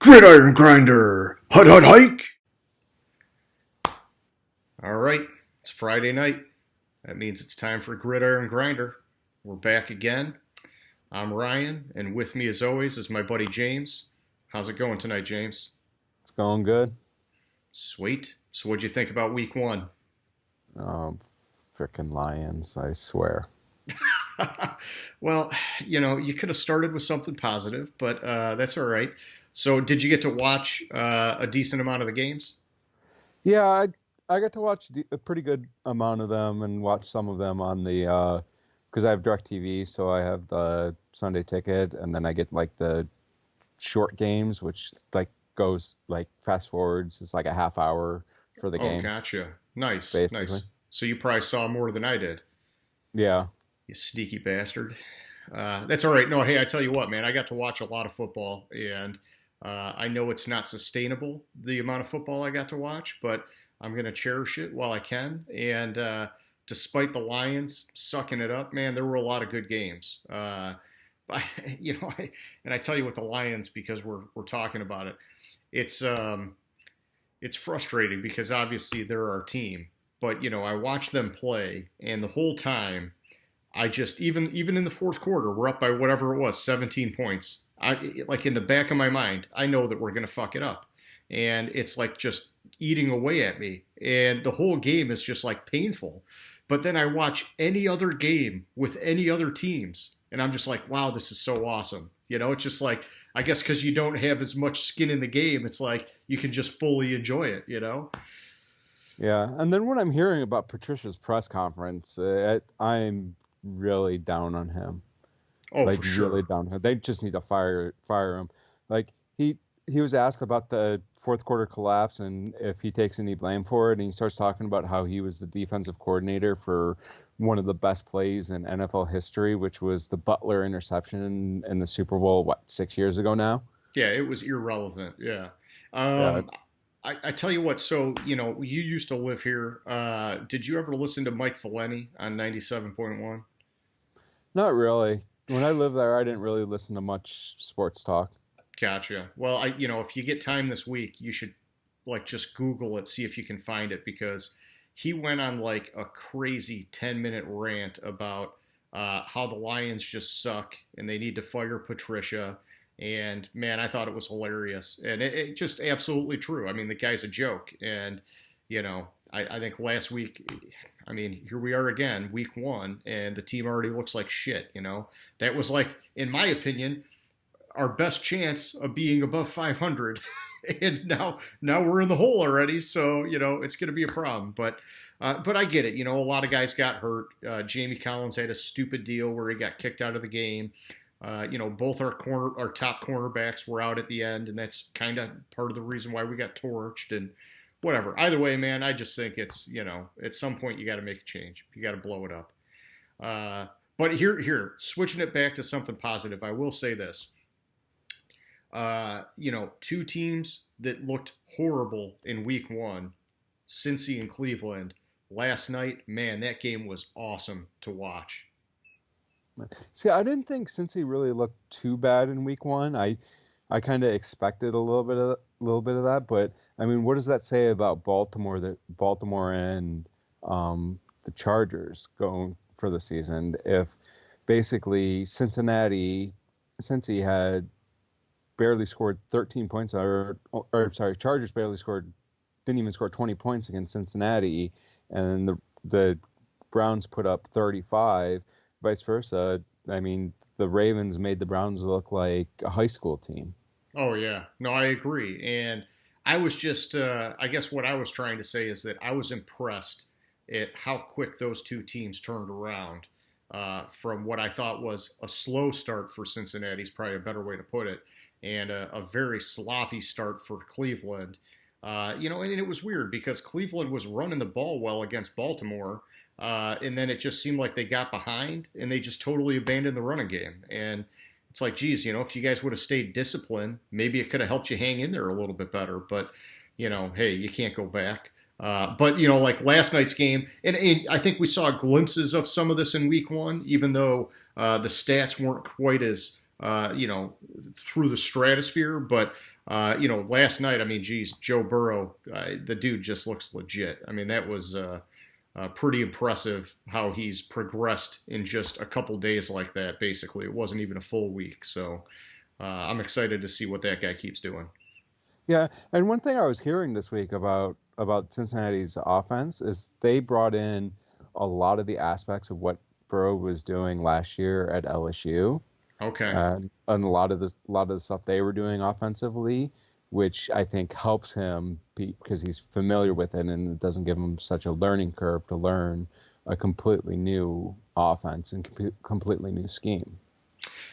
Gridiron Grinder! Hut hut hike! All right, it's Friday night. That means it's time for Gridiron Grinder. We're back again. I'm Ryan, and with me as always is my buddy James. How's it going tonight, James? It's going good. Sweet. So what'd you think about week one? Um, Frickin' Lions, I swear. Well, you could have started with something positive, but that's all right. So did you get to watch a decent amount of the games? Yeah, I got to watch a pretty good amount of them and watch some of them on the because I have DirecTV, so I have the Sunday ticket, and then I get like the short games, which like goes like fast forwards. It's like a half hour for the Oh, game, gotcha. Nice, basically. nice. So you probably saw more than I did. Yeah. You sneaky bastard. That's all right. No, hey, I tell you what, man, I got to watch a lot of football, and I know it's not sustainable, the amount of football I got to watch, but I'm going to cherish it while I can. And despite the Lions sucking it up, man, there were a lot of good games. But, and I tell you with the Lions, because we're talking about it, it's frustrating because obviously they're our team. But, I watched them play, and the whole time, I just even in the fourth quarter, we're up by whatever it was, 17 points. I like in the back of my mind, I know that we're gonna fuck it up, and it's like just eating away at me, and the whole game is just like painful. But then I watch any other game with any other teams, and I'm just like, wow, this is so awesome. It's just like I guess because you don't have as much skin in the game, it's like you can just fully enjoy it. Yeah, and then when I'm hearing about Patricia's press conference, I'm really down on him. Oh, Like for really sure. down. They just need to fire him. Like he was asked about the fourth quarter collapse and if he takes any blame for it, and he starts talking about how he was the defensive coordinator for one of the best plays in NFL history, which was the Butler interception in the Super Bowl, what, 6 years ago now? Yeah, it was irrelevant. Yeah. Yeah, Um, it's I tell you what, so, you used to live here. Did you ever listen to Mike Valeni on 97.1? not really. When I lived there, I didn't really listen to much sports talk. Gotcha. Well, if you get time this week, you should like just Google it, see if you can find it because he went on like a crazy 10-minute rant about how the Lions just suck and they need to fire Patricia. And man, I thought it was hilarious. And it just absolutely true. I mean, the guy's a joke. And, I think last week, I mean, here we are again, week one, and the team already looks like shit. That was like, in my opinion, our best chance of being above 500 and now we're in the hole already, so it's going to be a problem, but I get it. A lot of guys got hurt. Jamie Collins had a stupid deal where he got kicked out of the game. Both our top cornerbacks were out at the end, and that's kind of part of the reason why we got torched and whatever. Either way, man, I just think it's at some point you got to make a change. You got to blow it up. But here, switching it back to something positive, I will say this. Two teams that looked horrible in week one, Cincy and Cleveland. Last night, man, that game was awesome to watch. See, I didn't think since he really looked too bad in week one. I kind of expected a little bit of that, but I mean, what does that say about Baltimore? That Baltimore and the Chargers going for the season? If basically Cincinnati, since he had barely scored 13 points, or sorry, Chargers barely scored, didn't even score 20 points against Cincinnati, and the Browns put up 35, vice versa. I mean, the Ravens made the Browns look like a high school team. Oh yeah, no, I agree. And I was just, I guess what I was trying to say is that I was impressed at how quick those two teams turned around from what I thought was a slow start for Cincinnati is probably a better way to put it, and a very sloppy start for Cleveland. And it was weird because Cleveland was running the ball well against Baltimore, and then it just seemed like they got behind and they just totally abandoned the running game. And it's like, geez, if you guys would have stayed disciplined, maybe it could have helped you hang in there a little bit better. But, hey, you can't go back. But like last night's game, and I think we saw glimpses of some of this in week one, even though the stats weren't quite as through the stratosphere. But Last night, I mean, geez, Joe Burrow, the dude just looks legit. I mean, that was pretty impressive how he's progressed in just a couple days like that. Basically, it wasn't even a full week, so I'm excited to see what that guy keeps doing. Yeah, and one thing I was hearing this week about Cincinnati's offense is they brought in a lot of the aspects of what Burrow was doing last year at LSU, Okay. and a lot of the stuff they were doing offensively, which I think helps him because he's familiar with it, and it doesn't give him such a learning curve to learn a completely new offense and completely new scheme.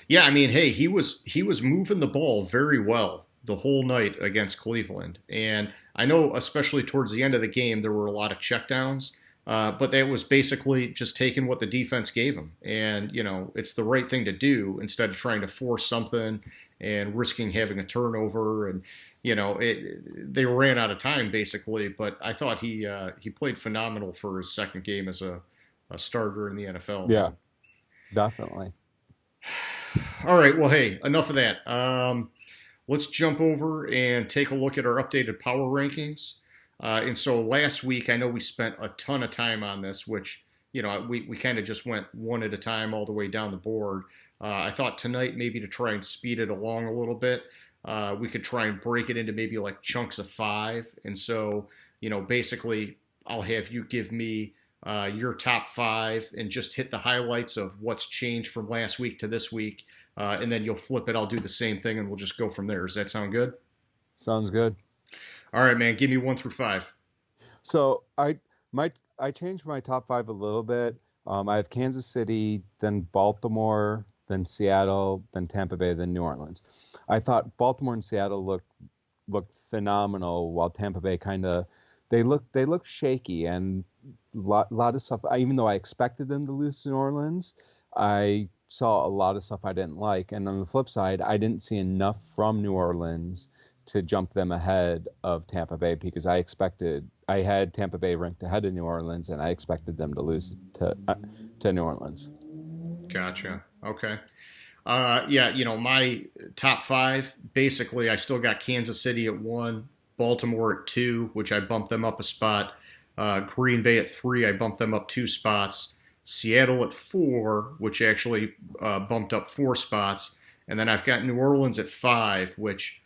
Yeah, I mean, hey, he was moving the ball very well the whole night against Cleveland, and I know especially towards the end of the game there were a lot of checkdowns, but that was basically just taking what the defense gave him, and it's the right thing to do instead of trying to force something and risking having a turnover, and they ran out of time basically. But I thought he played phenomenal for his second game as a starter in the NFL, Yeah, man. definitely. All right. Well, hey, enough of that. Let's jump over and take a look at our updated power rankings. And so last week, I know we spent a ton of time on this, which, we kind of just went one at a time all the way down the board. I thought tonight, maybe to try and speed it along a little bit, we could try and break it into maybe like chunks of five. And so, basically, I'll have you give me your top five and just hit the highlights of what's changed from last week to this week. And then you'll flip it. I'll do the same thing and we'll just go from there. Does that sound good? Sounds good. All right, man. Give me 1 through 5. So I changed my top five a little bit. I have Kansas City, then Baltimore, then Seattle, then Tampa Bay, then New Orleans. I thought Baltimore and Seattle looked phenomenal, while Tampa Bay kind of they looked shaky, and lot of stuff. Even though I expected them to lose to New Orleans, I saw a lot of stuff I didn't like. And on the flip side, I didn't see enough from New Orleans to jump them ahead of Tampa Bay, because I had Tampa Bay ranked ahead of New Orleans, and I expected them to lose to New Orleans. Gotcha. Okay. Yeah, my top five, basically, I still got Kansas City at one, Baltimore at two, which I bumped them up a spot. Green Bay at three, I bumped them up 2 spots. Seattle at four, which actually bumped up 4 spots. And then I've got New Orleans at five, which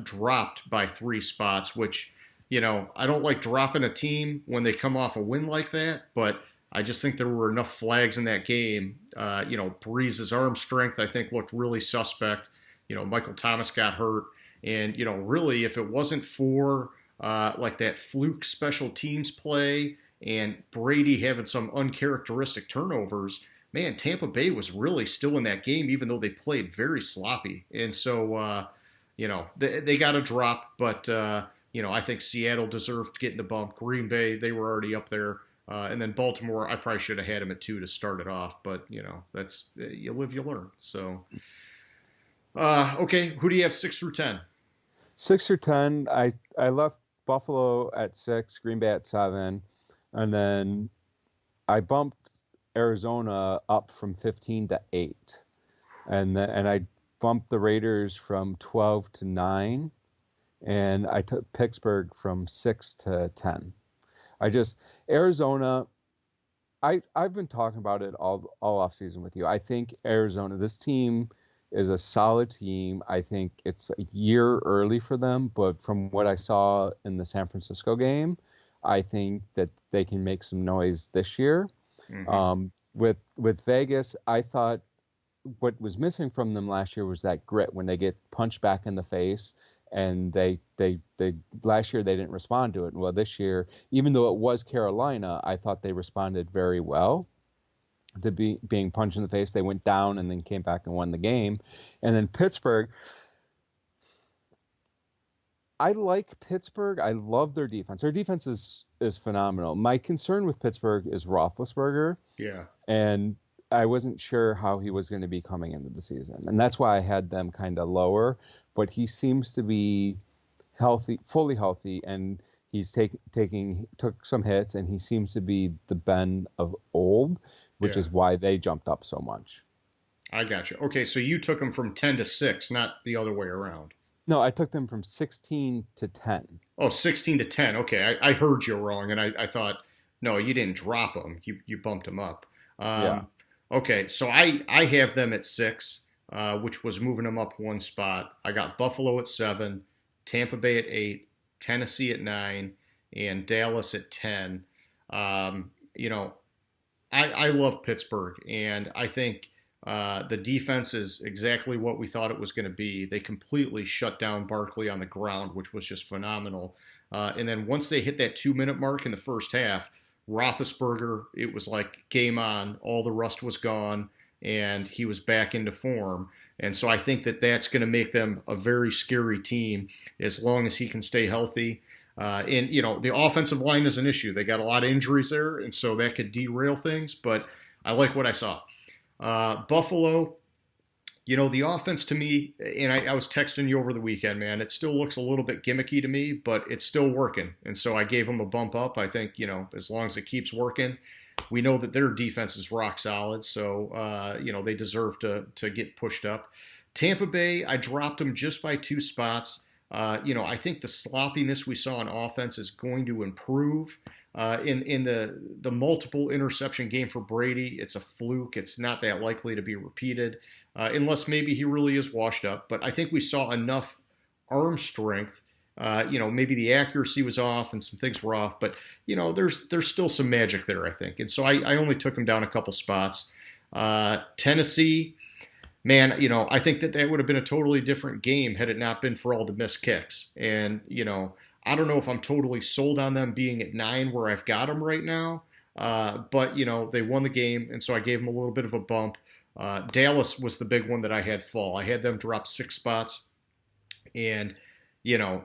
dropped by 3 spots, which, I don't like dropping a team when they come off a win like that, but I just think there were enough flags in that game. Breeze's arm strength, I think, looked really suspect. Michael Thomas got hurt. And, really, if it wasn't for like that fluke special teams play and Brady having some uncharacteristic turnovers, man, Tampa Bay was really still in that game, even though they played very sloppy. And so, they got a drop, but, I think Seattle deserved getting the bump. Green Bay, they were already up there. And then Baltimore, I probably should have had him at two to start it off, but that's you live, you learn. So, okay, who do you have 6 through 10? 6 or 10. I left Buffalo at six, Green Bay at seven, and then I bumped Arizona up from 15 to eight, and I bumped the Raiders from 12 to nine, and I took Pittsburgh from 6 to 10. I just Arizona. I've been talking about it all off season with you. I think Arizona, this team is a solid team. I think it's a year early for them, but from what I saw in the San Francisco game, I think that they can make some noise this year. Mm-hmm. With Vegas, I thought what was missing from them last year was that grit when they get punched back in the face, and they last year they didn't respond to it. Well, this year, even though it was Carolina, I thought they responded very well to being punched in the face. They went down and then came back and won the game. And then Pittsburgh, I like Pittsburgh. I love their defense. Their defense is phenomenal. My concern with Pittsburgh is Roethlisberger, Yeah. and I wasn't sure how he was going to be coming into the season, and that's why I had them kind of lower. But he seems to be healthy, fully healthy, and he's took some hits, and he seems to be the Ben of old, which Yeah. is why they jumped up so much. I got you. Okay, so you took him from 10 to 6, not the other way around. No, I took them from 16 to 10. Oh, 16 to 10. Okay, I heard you wrong, and I thought, no, you didn't drop them. You bumped them up. Yeah. Okay, so I have them at 6, which was moving them up one spot. I got Buffalo at 7, Tampa Bay at 8, Tennessee at 9, and Dallas at 10. You know, I love Pittsburgh, and I think the defense is exactly what we thought it was going to be. They completely shut down Barkley on the ground, which was just phenomenal. And then once they hit that 2 minute mark in the first half, Roethlisberger, it was like game on. All the rust was gone, and he was back into form. And so I think that that's going to make them a very scary team as long as he can stay healthy. And the offensive line is an issue. They got a lot of injuries there, and so that could derail things. But I like what I saw. Buffalo, the offense to me, and I was texting you over the weekend, man. It still looks a little bit gimmicky to me, but it's still working, and so I gave them a bump up. I think as long as it keeps working, we know that their defense is rock solid, so they deserve to get pushed up. Tampa Bay, I dropped them just by 2 spots. I think the sloppiness we saw on offense is going to improve. In the multiple interception game for Brady, it's a fluke. It's not that likely to be repeated, unless maybe he really is washed up. But I think we saw enough arm strength. Maybe the accuracy was off and some things were off, but there's still some magic there, I think. And so I only took him down a couple spots. Tennessee. Man, I think that would have been a totally different game had it not been for all the missed kicks. And, I don't know if I'm totally sold on them being at 9 where I've got them right now. But, they won the game, and so I gave them a little bit of a bump. Dallas was the big one that I had fall. I had them drop 6 spots. And, I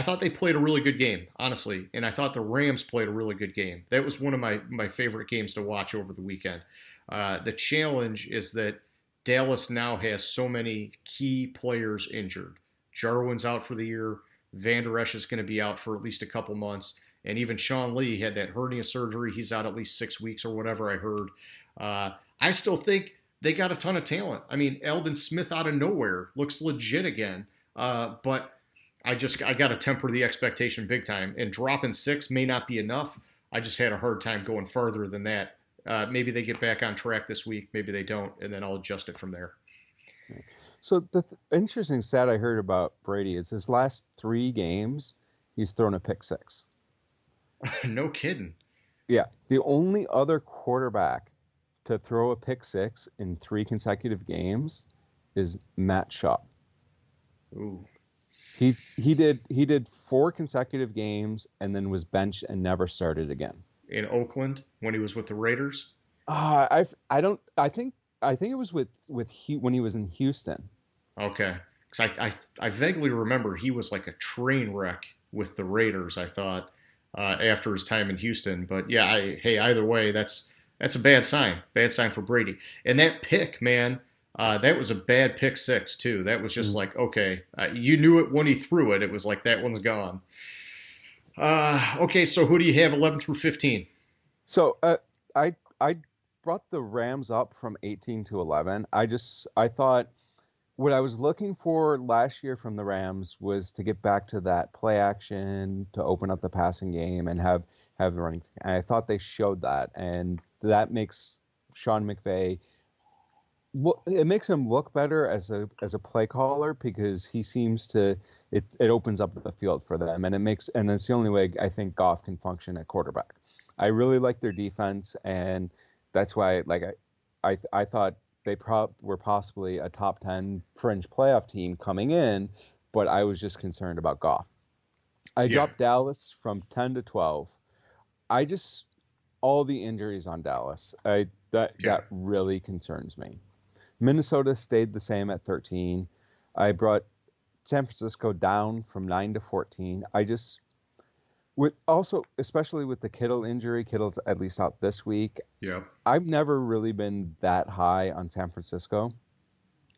thought they played a really good game, honestly. And I thought the Rams played a really good game. That was one of my favorite games to watch over the weekend. The challenge is that Dallas now has so many key players injured. Jarwin's out for the year. Van Der Esch is going to be out for at least a couple months. And even Sean Lee had that hernia surgery. He's out at least 6 weeks or whatever I heard. I still think they got a ton of talent. I mean, Eldon Smith out of nowhere looks legit again. But I got to temper the expectation big time. And dropping 6 may not be enough. I just had a hard time going farther than that. Maybe they get back on track this week. Maybe they don't, and then I'll adjust it from there. So the interesting stat I heard about Brady is his last 3 games, he's thrown a pick 6. No kidding. Yeah. The only other quarterback to throw a pick 6 in 3 consecutive games is Matt Schaub. Ooh. He did 4 consecutive games and then was benched and never started again. In Oakland when he was with the Raiders? I think it was with when he was in Houston. Okay, because I vaguely remember he was like a train wreck with the Raiders. I thought after his time in Houston, but yeah, either way, that's a bad sign. Bad sign for Brady. And that pick, man, that was a bad pick 6 too. That was just like, okay, you knew it when he threw it. It was like that one's gone. Okay, so who do you have 11 through 15? So I brought the Rams up from 18 to 11. I thought what I was looking for last year from the Rams was to get back to that play action, to open up the passing game and have the running. And I thought they showed that, and that makes Sean McVay it makes him look better as a play caller, because he seems to it opens up the field for them, and it's the only way I think Goff can function at quarterback. I really like their defense, and that's why I thought they were possibly a top 10 fringe playoff team coming in, but I was just concerned about Goff. I dropped Dallas from 10 to 12. All the injuries on Dallas, that really concerns me. Minnesota stayed the same at 13. I brought San Francisco down from 9 to 14. Especially with the Kittle injury, Kittle's at least out this week. Yeah. I've never really been that high on San Francisco.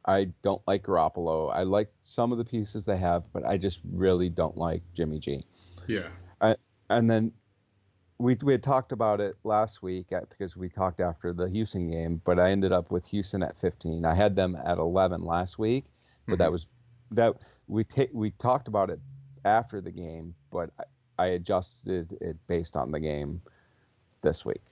I don't like Garoppolo. I like some of the pieces they have, but I just really don't like Jimmy G. Yeah. And then we had talked about it last week because we talked after the Houston game, but I ended up with Houston at 15. I had them at 11 last week, but that was that we talked about it after the game, but I adjusted it based on the game this week.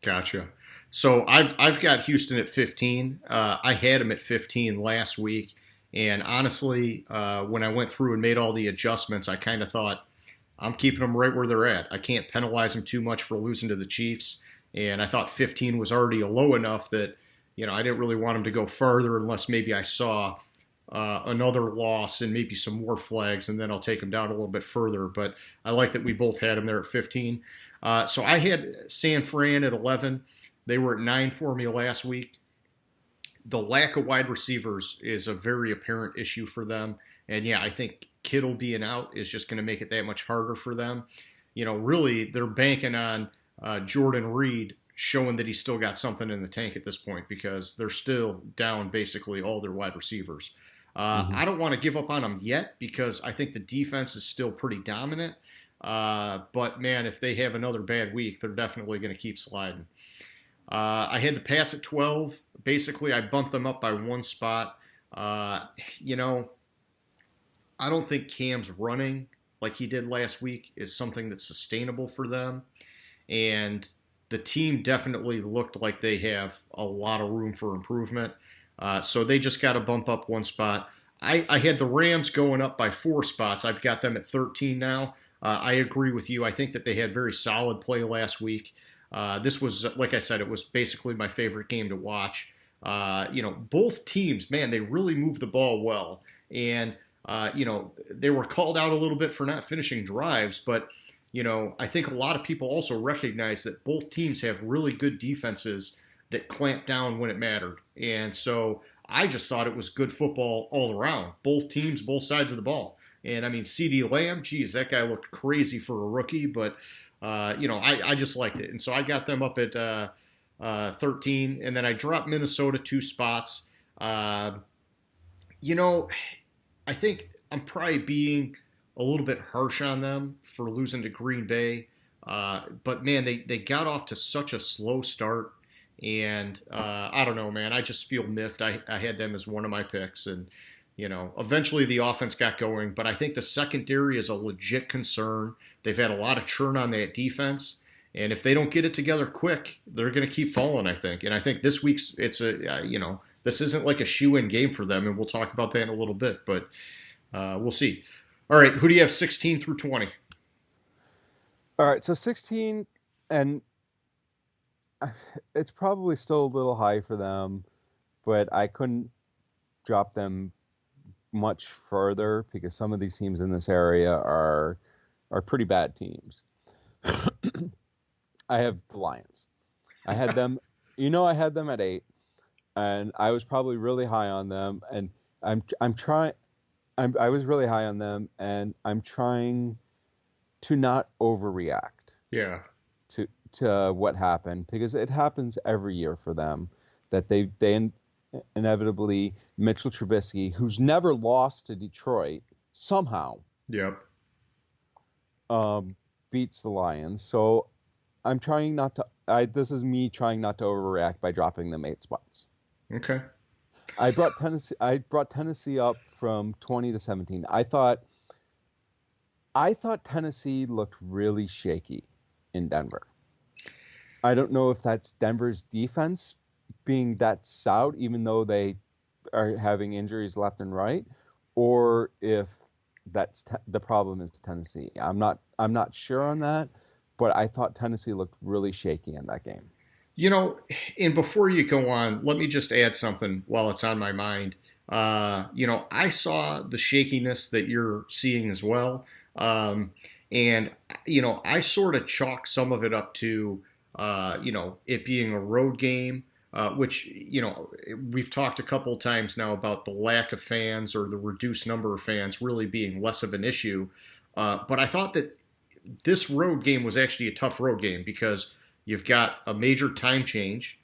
Gotcha. So I've got Houston at 15. I had them at 15 last week, and honestly, when I went through and made all the adjustments, I kind of thought I'm keeping them right where they're at. I can't penalize them too much for losing to the Chiefs, and I thought 15 was already a low enough that I didn't really want them to go further unless maybe I saw another loss and maybe some more flags, and then I'll take them down a little bit further. But I like that we both had them there at 15. So I had San Fran at 11. They were at 9 for me last week. The lack of wide receivers is a very apparent issue for them. And yeah, I think Kittle being out is just going to make it that much harder for them. Really, they're banking on Jordan Reed showing that he's still got something in the tank at this point because they're still down basically all their wide receivers. Mm-hmm. I don't want to give up on them yet because I think the defense is still pretty dominant. But man, if they have another bad week, they're definitely going to keep sliding. I had the Pats at 12. Basically, I bumped them up by one spot. I don't think Cam's running like he did last week is something that's sustainable for them. And the team definitely looked like they have a lot of room for improvement. So they just got to bump up one spot. I had the Rams going up by 4 spots. I've got them at 13 now. I agree with you. I think that they had very solid play last week. This was, like I said, it was basically my favorite game to watch. Both teams, man, they really moved the ball well. And, they were called out a little bit for not finishing drives. But, I think a lot of people also recognize that both teams have really good defenses that clamp down when it mattered. And so I just thought it was good football all around. Both teams, both sides of the ball. And I mean, CeeDee Lamb, geez, that guy looked crazy for a rookie, but I just liked it. And so I got them up at 13, and then I dropped Minnesota 2 spots. I think I'm probably being a little bit harsh on them for losing to Green Bay. But man, they got off to such a slow start. And I don't know, man. I just feel miffed. I had them as one of my picks, and eventually the offense got going. But I think the secondary is a legit concern. They've had a lot of churn on that defense, and if they don't get it together quick, they're going to keep falling. I think, and I think this week's this isn't like a shoe-in game for them, and we'll talk about that in a little bit. But we'll see. All right, who do you have 16 through 20? All right, so 16, and it's probably still a little high for them, but I couldn't drop them much further because some of these teams in this area are pretty bad teams. I have the Lions. I had them, I had them at 8, and I was probably really high on them, and I was really high on them, and I'm trying to not overreact. Yeah. To what happened, because it happens every year for them that they inevitably, Mitchell Trubisky, who's never lost to Detroit, somehow beats the Lions. So I'm trying not to. This is me trying not to overreact by dropping them 8 spots. Okay. I brought Tennessee up from 20 to 17. I thought Tennessee looked really shaky in Denver. I don't know if that's Denver's defense being that stout, even though they are having injuries left and right, or if that's the problem is Tennessee. I'm not sure on that, but I thought Tennessee looked really shaky in that game. And before you go on, let me just add something while it's on my mind. I saw the shakiness that you're seeing as well. And I sort of chalk some of it up to, it being a road game, which, we've talked a couple of times now about the lack of fans or the reduced number of fans really being less of an issue. But I thought that this road game was actually a tough road game because you've got a major time change,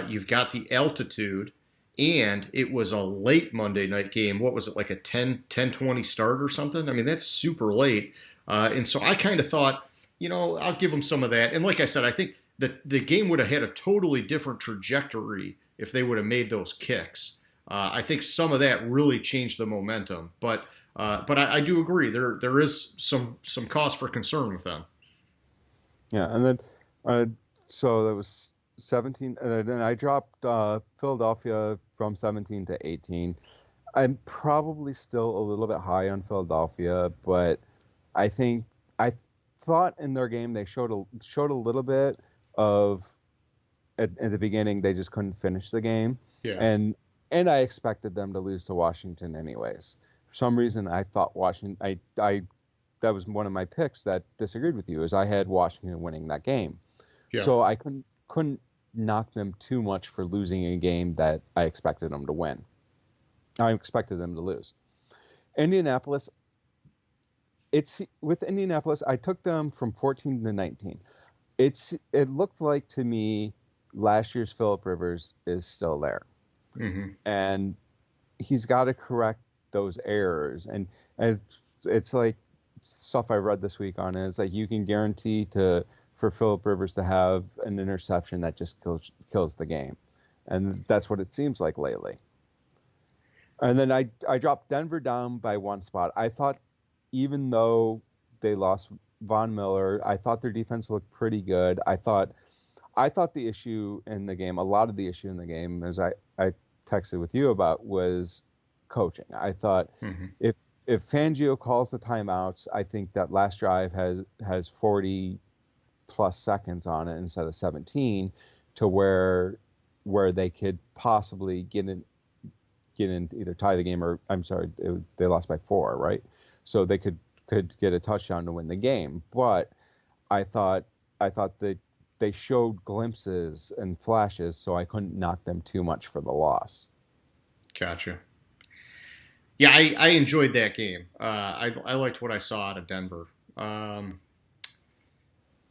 you've got the altitude, and it was a late Monday night game. What was it, like a 10:20 start or something? I mean, that's super late. And so I kind of thought, I'll give them some of that. And like I said, I think that the game would have had a totally different trajectory if they would have made those kicks. I think some of that really changed the momentum. But I do agree there is some cause for concern with them. Yeah, and then uh, so that was 17, and then I dropped Philadelphia from 17 to 18. I'm probably still a little bit high on Philadelphia, but I think I thought in their game they showed a little bit of at the beginning they just couldn't finish the game, Yeah. and and I expected them to lose to Washington anyways. For some reason, I thought Washington. I that was one of my picks that disagreed with you, is I had Washington winning that game, Yeah. so I couldn't knock them too much for losing a game that I expected them to win. I expected them to lose. Indianapolis, it's with Indianapolis. I took them from 14 to 19. It looked like to me last year's Philip Rivers is still there, Hmm. and he's got to correct those errors. And it's like stuff I read this week on it. It's like you can guarantee to for Philip Rivers to have an interception that just kills the game, and that's what it seems like lately. And then I dropped Denver down by one spot. I thought even though they lost Von Miller, I thought their defense looked pretty good. I thought the issue in the game, a lot of the issue in the game, as I texted with you about, was coaching. I thought Hmm. if if Fangio calls the timeouts, I think that last drive has 40 plus seconds on it instead of 17, to where they could possibly get in either tie the game, or I'm sorry, they lost by 4, right? So they could get a touchdown to win the game. But I thought I thought that they showed glimpses and flashes, so I couldn't knock them too much for the loss. Gotcha. Yeah, I enjoyed that game. I liked what I saw out of Denver. Um,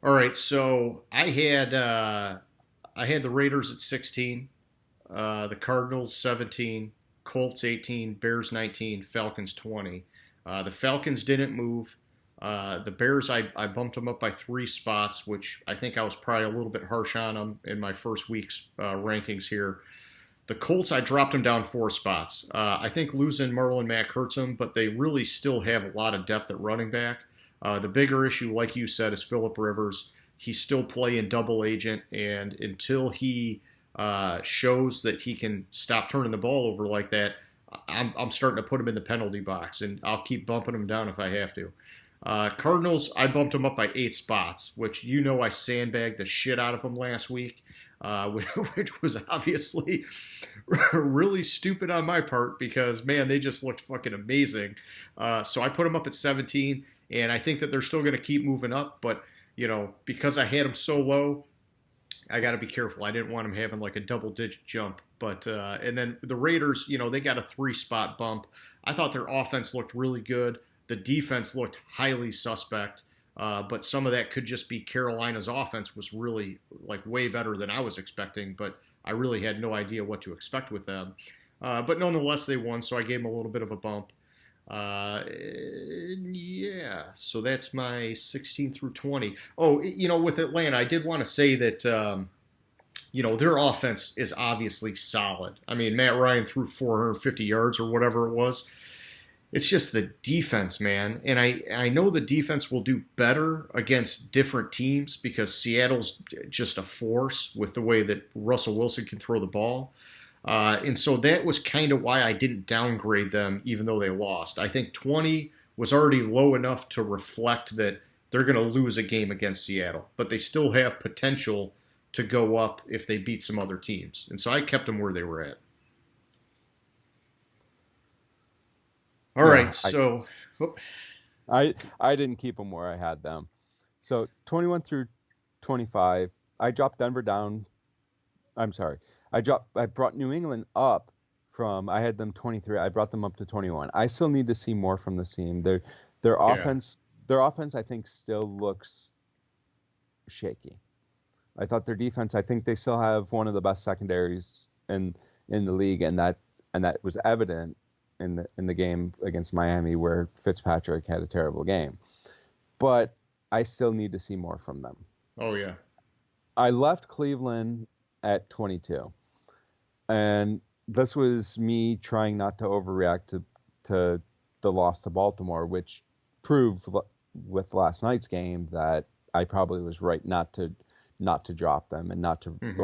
all right, so I had the Raiders at 16, the Cardinals 17, Colts 18, Bears 19, Falcons 20. The Falcons didn't move. The Bears, I bumped them up by 3 spots, which I think I was probably a little bit harsh on them in my first week's rankings here. The Colts, I dropped them down 4 spots. I think losing Marlon Mack hurts them, but they really still have a lot of depth at running back. The bigger issue, like you said, is Philip Rivers. He's still playing double agent, and until he shows that he can stop turning the ball over like that, I'm starting to put him in the penalty box, and I'll keep bumping him down if I have to. Cardinals, I bumped them up by 8 spots, which I sandbagged the shit out of them last week, which was obviously really stupid on my part because, man, they just looked fucking amazing. So I put them up at 17, and I think that they're still going to keep moving up, but, because I had them so low, I got to be careful. I didn't want them having like a double digit jump. But and then the Raiders, they got a 3 spot bump. I thought their offense looked really good. The defense looked highly suspect. But some of that could just be Carolina's offense was really like way better than I was expecting. But I really had no idea what to expect with them. But nonetheless, they won, so I gave them a little bit of a bump. Uh, yeah, so that's my 16 through 20. Oh, with Atlanta, I did want to say that their offense is obviously solid. I mean, Matt Ryan threw 450 yards or whatever it was. It's just the defense, man. And I know the defense will do better against different teams because Seattle's just a force with the way that Russell Wilson can throw the ball. And so that was kind of why I didn't downgrade them, even though they lost. I think 20 was already low enough to reflect that they're going to lose a game against Seattle, but they still have potential to go up if they beat some other teams. And so I kept them where they were at. All right, Yeah, so I didn't keep them where I had them. So 21 through 25, I dropped Denver down. I'm sorry. I brought New England up from, I had them 23. I brought them up to 21. I still need to see more from this team. Their yeah, offense their offense I think still looks shaky. I thought their defense, I think they still have one of the best secondaries in the league, and that was evident in the game against Miami where Fitzpatrick had a terrible game. But I still need to see more from them. oh yeah, I left Cleveland at 22. And this was me trying not to overreact to the loss to Baltimore, which proved with last night's game that I probably was right not to drop them and not to Hmm.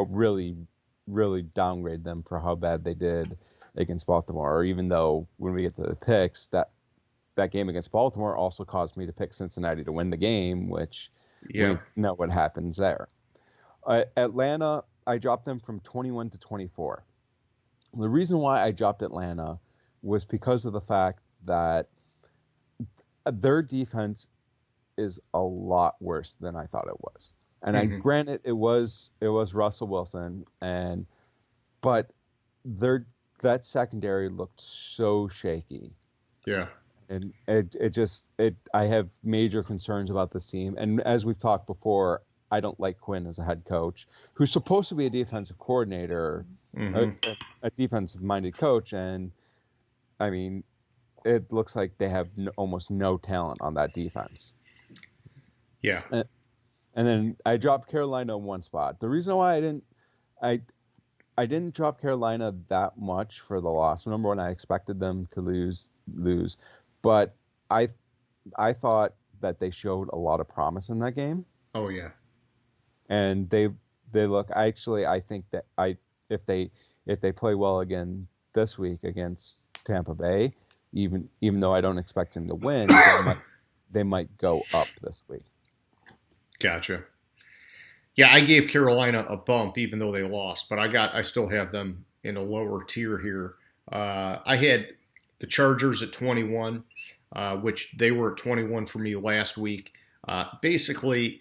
really downgrade them for how bad they did against Baltimore. Or even though when we get to the picks, that game against Baltimore also caused me to pick Cincinnati to win the game, which Yeah. we know what happens there. Atlanta, I dropped them from 21 to 24. The reason why I dropped Atlanta was because of the fact that their defense is a lot worse than I thought it was. And I Hmm. granted it was Russell Wilson, but their that secondary looked so shaky. Yeah. And I have major concerns about this team. And as we've talked before, I don't like Quinn as a head coach, who's supposed to be a defensive coordinator, a, Hmm. a defensive minded coach. And I mean, it looks like they have almost no talent on that defense. Yeah. And, and then I dropped Carolina in one spot. The reason why I I didn't drop Carolina that much for the loss. Number one, I expected them to lose, but I I thought that they showed a lot of promise in that game, Oh yeah. and they look. I think that if they play well again this week against Tampa Bay, even though I don't expect them to win, they might go up this week. Gotcha. Yeah, I gave Carolina a bump even though they lost, but I still have them in a lower tier here. I had the Chargers at 21, which they were at 21 for me last week. Basically,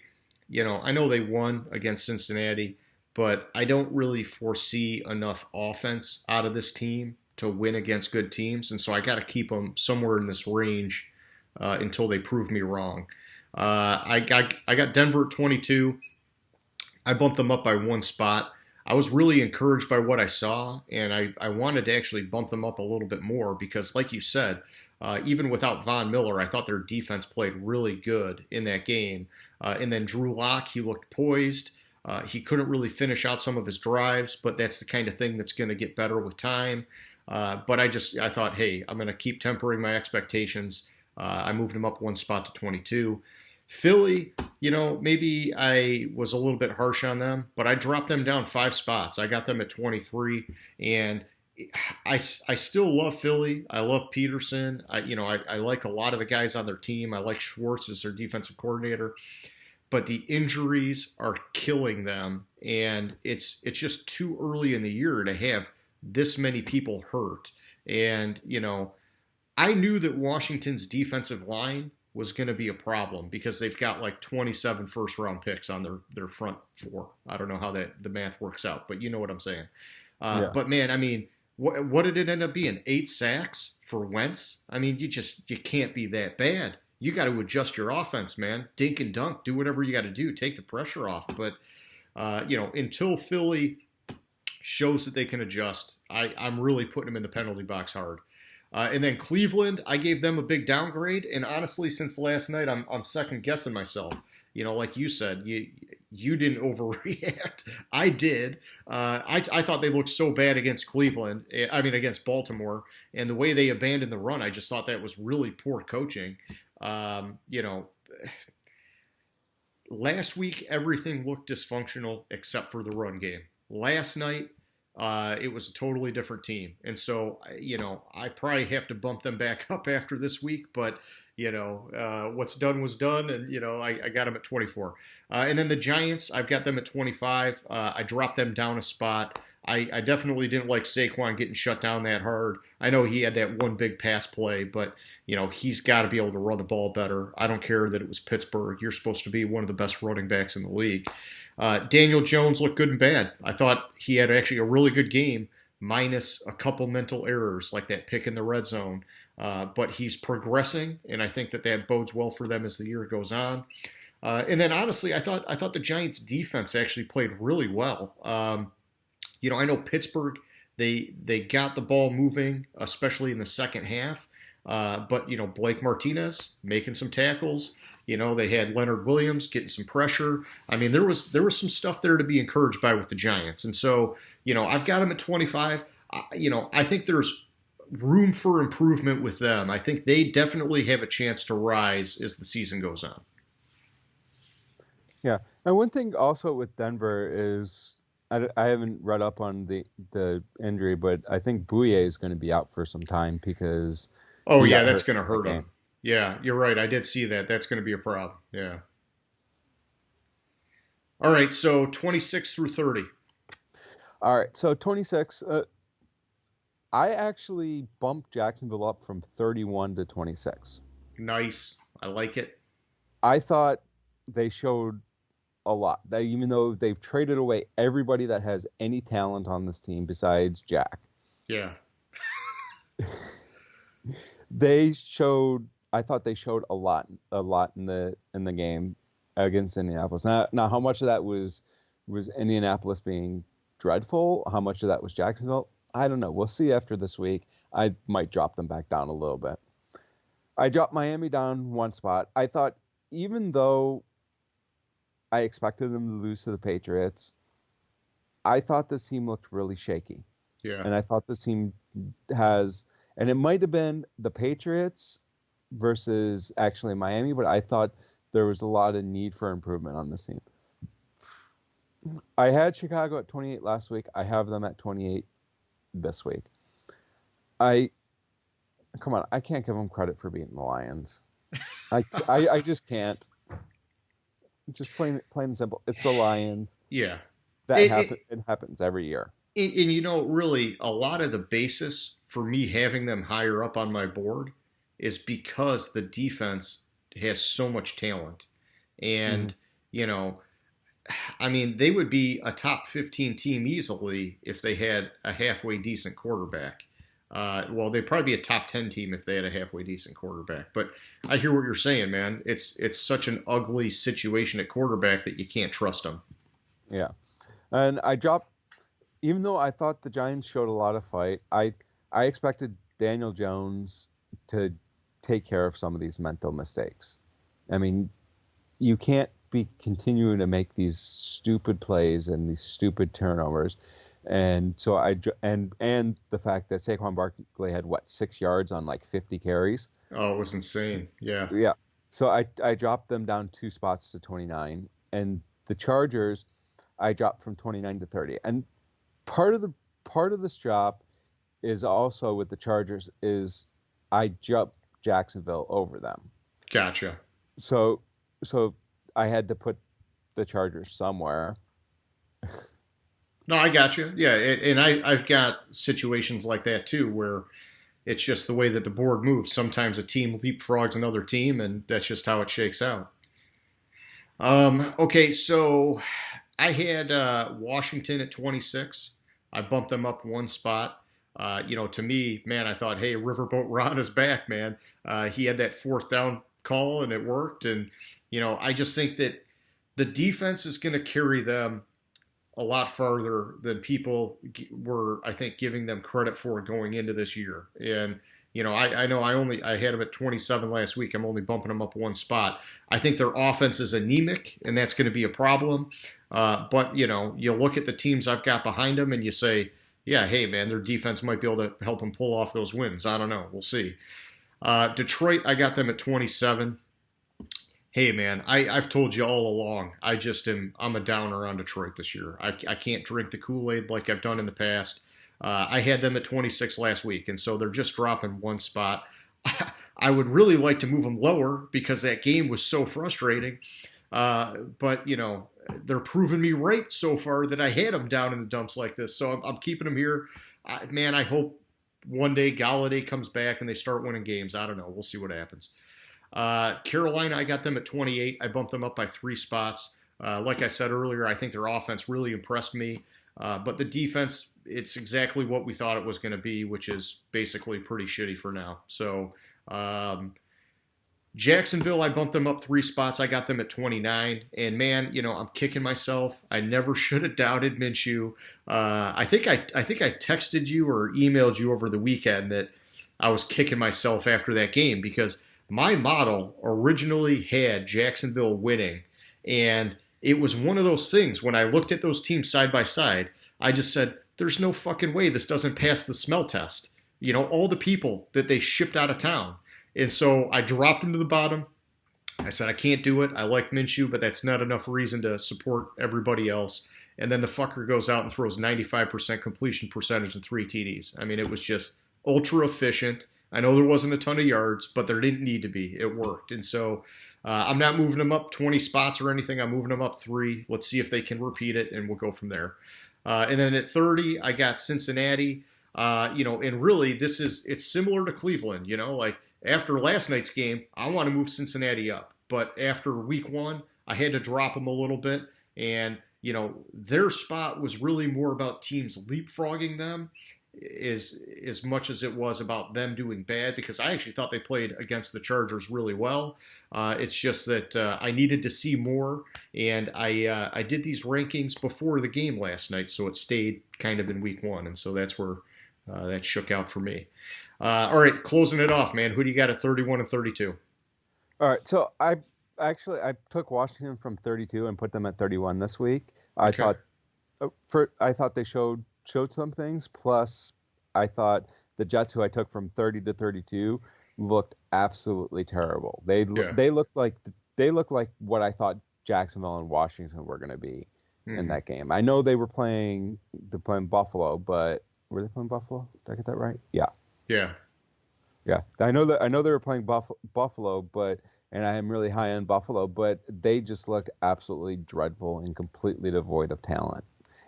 I know they won against Cincinnati, but I don't really foresee enough offense out of this team to win against good teams, and so I got to keep them somewhere in this range until they prove me wrong. I got Denver at 22. I bumped them up by one spot. I was really encouraged by what I saw, and I wanted to actually bump them up a little bit more because, like you said, even without Von Miller, I thought their defense played really good in that game. And then Drew Lock, he looked poised. He couldn't really finish out some of his drives, but that's the kind of thing that's going to get better with time. But I thought, hey, I'm going to keep tempering my expectations. I moved him up one spot to 22. Philly, maybe I was a little bit harsh on them, but I dropped them down 5 spots. I got them at 23, and I still love Philly. I love Peterson. I like a lot of the guys on their team. I like Schwartz as their defensive coordinator, but the injuries are killing them, and it's just too early in the year to have this many people hurt. And I knew that Washington's defensive line was going to be a problem because they've got like 27 first round picks on their front four. I don't know how the math works out, but you know what I'm saying. Yeah. But man, I mean, what did it end up being? 8 sacks for Wentz? I mean, you can't be that bad. You got to adjust your offense, man. Dink and dunk, do whatever you got to do, take the pressure off. But until Philly shows that they can adjust, I'm really putting them in the penalty box hard. And then Cleveland, I gave them a big downgrade. And honestly, since last night, I'm second guessing myself. Like you said, you didn't overreact. I did. I thought they looked so bad against Cleveland. I mean, against Baltimore, and the way they abandoned the run, I just thought that was really poor coaching. Um, you know, Last week everything looked dysfunctional except for the run game. Last night, it was a totally different team, and so I probably have to bump them back up after this week. But what's done was done, and I got them at 24. And then the Giants, I've got them at 25. I dropped them down a spot. I definitely didn't like Saquon getting shut down that hard. I know he had that one big pass play, but he's got to be able to run the ball better. I don't care that it was Pittsburgh. You're supposed to be one of the best running backs in the league. Daniel Jones looked good and bad. I thought he had actually a really good game, minus a couple mental errors like that pick in the red zone. But he's progressing, and I think that bodes well for them as the year goes on. And then honestly, I thought the Giants' defense actually played really well. I know Pittsburgh, they got the ball moving, especially in the second half. But Blake Martinez making some tackles. They had Leonard Williams getting some pressure. I mean, there was some stuff there to be encouraged by with the Giants. And so, I've got them at 25. I think there's room for improvement with them. I think they definitely have a chance to rise as the season goes on. Yeah, and one thing also with Denver is I haven't read up on the injury, but I think Bouye is going to be out for some time because Oh he yeah, got that's hurt going to in the hurt them. game. Yeah, you're right. I did see that. That's going to be a problem. Yeah. All right. So 26 through 30. All right, so 26. I actually bumped Jacksonville up from 31 to 26. Nice. I like it. I thought they showed a lot. They, even though they've traded away everybody that has any talent on this team besides Jack, Yeah. they showed. I thought they showed a lot in the game against Indianapolis. Now, how much of that was Indianapolis being dreadful? How much of that was Jacksonville? I don't know. We'll see after this week. I might drop them back down a little bit. I dropped Miami down one spot. I thought, even though I expected them to lose to the Patriots, I thought this team looked really shaky. Yeah. And I thought this team has, and it might have been the Patriots versus actually Miami, but I thought there was a lot of need for improvement on this team. I had Chicago at 28 last week. I have them at 28 this week. I Come on, I can't give them credit for beating the Lions. I just can't. Just plain and simple. It's the Lions. Yeah. It happens every year. Really, a lot of the basis for me having them higher up on my board is because the defense has so much talent. And, you know, I mean, they would be a top 15 team easily if they had a halfway decent quarterback. Well, they'd probably be a top 10 team if they had a halfway decent quarterback. But I hear what you're saying, man. It's such an ugly situation at quarterback that you can't trust them. Yeah. And I dropped, even though I thought the Giants showed a lot of fight, I expected Daniel Jones to take care of some of these mental mistakes. I mean, you can't be continuing to make these stupid plays and these stupid turnovers. And so and the fact that Saquon Barkley had 6 yards on like 50 carries. Oh, it was insane. Yeah. Yeah. So I dropped them down 2 spots to 29, and the Chargers I dropped from 29 to 30. And part of this drop is also with the Chargers is I jumped Jacksonville over them. Gotcha. So I had to put the Chargers somewhere. No, I got you. Yeah, and I've got situations like that too, where it's just the way that the board moves. Sometimes a team leapfrogs another team, and that's just how it shakes out. Okay, so I had Washington at 26. I bumped them up one spot. To me, man, I thought, hey, Riverboat Ron is back, man. He had that fourth down call, and it worked. And, I just think that the defense is going to carry them a lot farther than people were, I think, giving them credit for going into this year. And, I know I had them at 27 last week. I'm only bumping them up one spot. I think their offense is anemic, and that's going to be a problem. But, you look at the teams I've got behind them and you say, yeah, hey, man, their defense might be able to help them pull off those wins. I don't know. We'll see. Detroit, I got them at 27. Hey, man, I've told you all along, I'm a downer on Detroit this year. I can't drink the Kool-Aid like I've done in the past. I had them at 26 last week, and so they're just dropping one spot. I would really like to move them lower because that game was so frustrating. But, they're proving me right so far that I had them down in the dumps like this. So I'm keeping them here. I hope one day Galladay comes back and they start winning games. I don't know. We'll see what happens. Carolina, I got them at 28. I bumped them up by 3 spots. Like I said earlier, I think their offense really impressed me. But the defense, it's exactly what we thought it was going to be, which is basically pretty shitty for now. So Jacksonville, I bumped them up 3 spots. I got them at 29. And man, I'm kicking myself. I never should have doubted Minshew. I think I texted you or emailed you over the weekend that I was kicking myself after that game because my model originally had Jacksonville winning, and it was one of those things when I looked at those teams side by side, I just said, there's no fucking way this doesn't pass the smell test. All the people that they shipped out of town. And so I dropped him to the bottom. I said, I can't do it. I like Minshew, but that's not enough reason to support everybody else. And then the fucker goes out and throws 95% completion percentage and 3 TDs. I mean, it was just ultra efficient. I know there wasn't a ton of yards, but there didn't need to be. It worked. And so I'm not moving them up 20 spots or anything. I'm moving them up 3. Let's see if they can repeat it, and we'll go from there. And then at 30, I got Cincinnati. And really, it's similar to Cleveland. Like after last night's game, I want to move Cincinnati up. But after week 1, I had to drop them a little bit. And, their spot was really more about teams leapfrogging them as much as it was about them doing bad, because I actually thought they played against the Chargers really well. It's just that I needed to see more, and I did these rankings before the game last night, so it stayed kind of in week 1, and so that's where that shook out for me. All right, closing it off, man. Who do you got at 31 and 32? All right, so I took Washington from 32 and put them at 31 this week. I thought they showed some things. Plus, I thought the Jets, who I took from 30 to 32, looked absolutely terrible. They looked like what I thought Jacksonville and Washington were going to be in that game. I know they're playing Buffalo, but were they playing Buffalo? Did I get that right? Yeah. I know they were playing Buffalo, but. And I am really high on Buffalo, but they just looked absolutely dreadful and completely devoid of talent.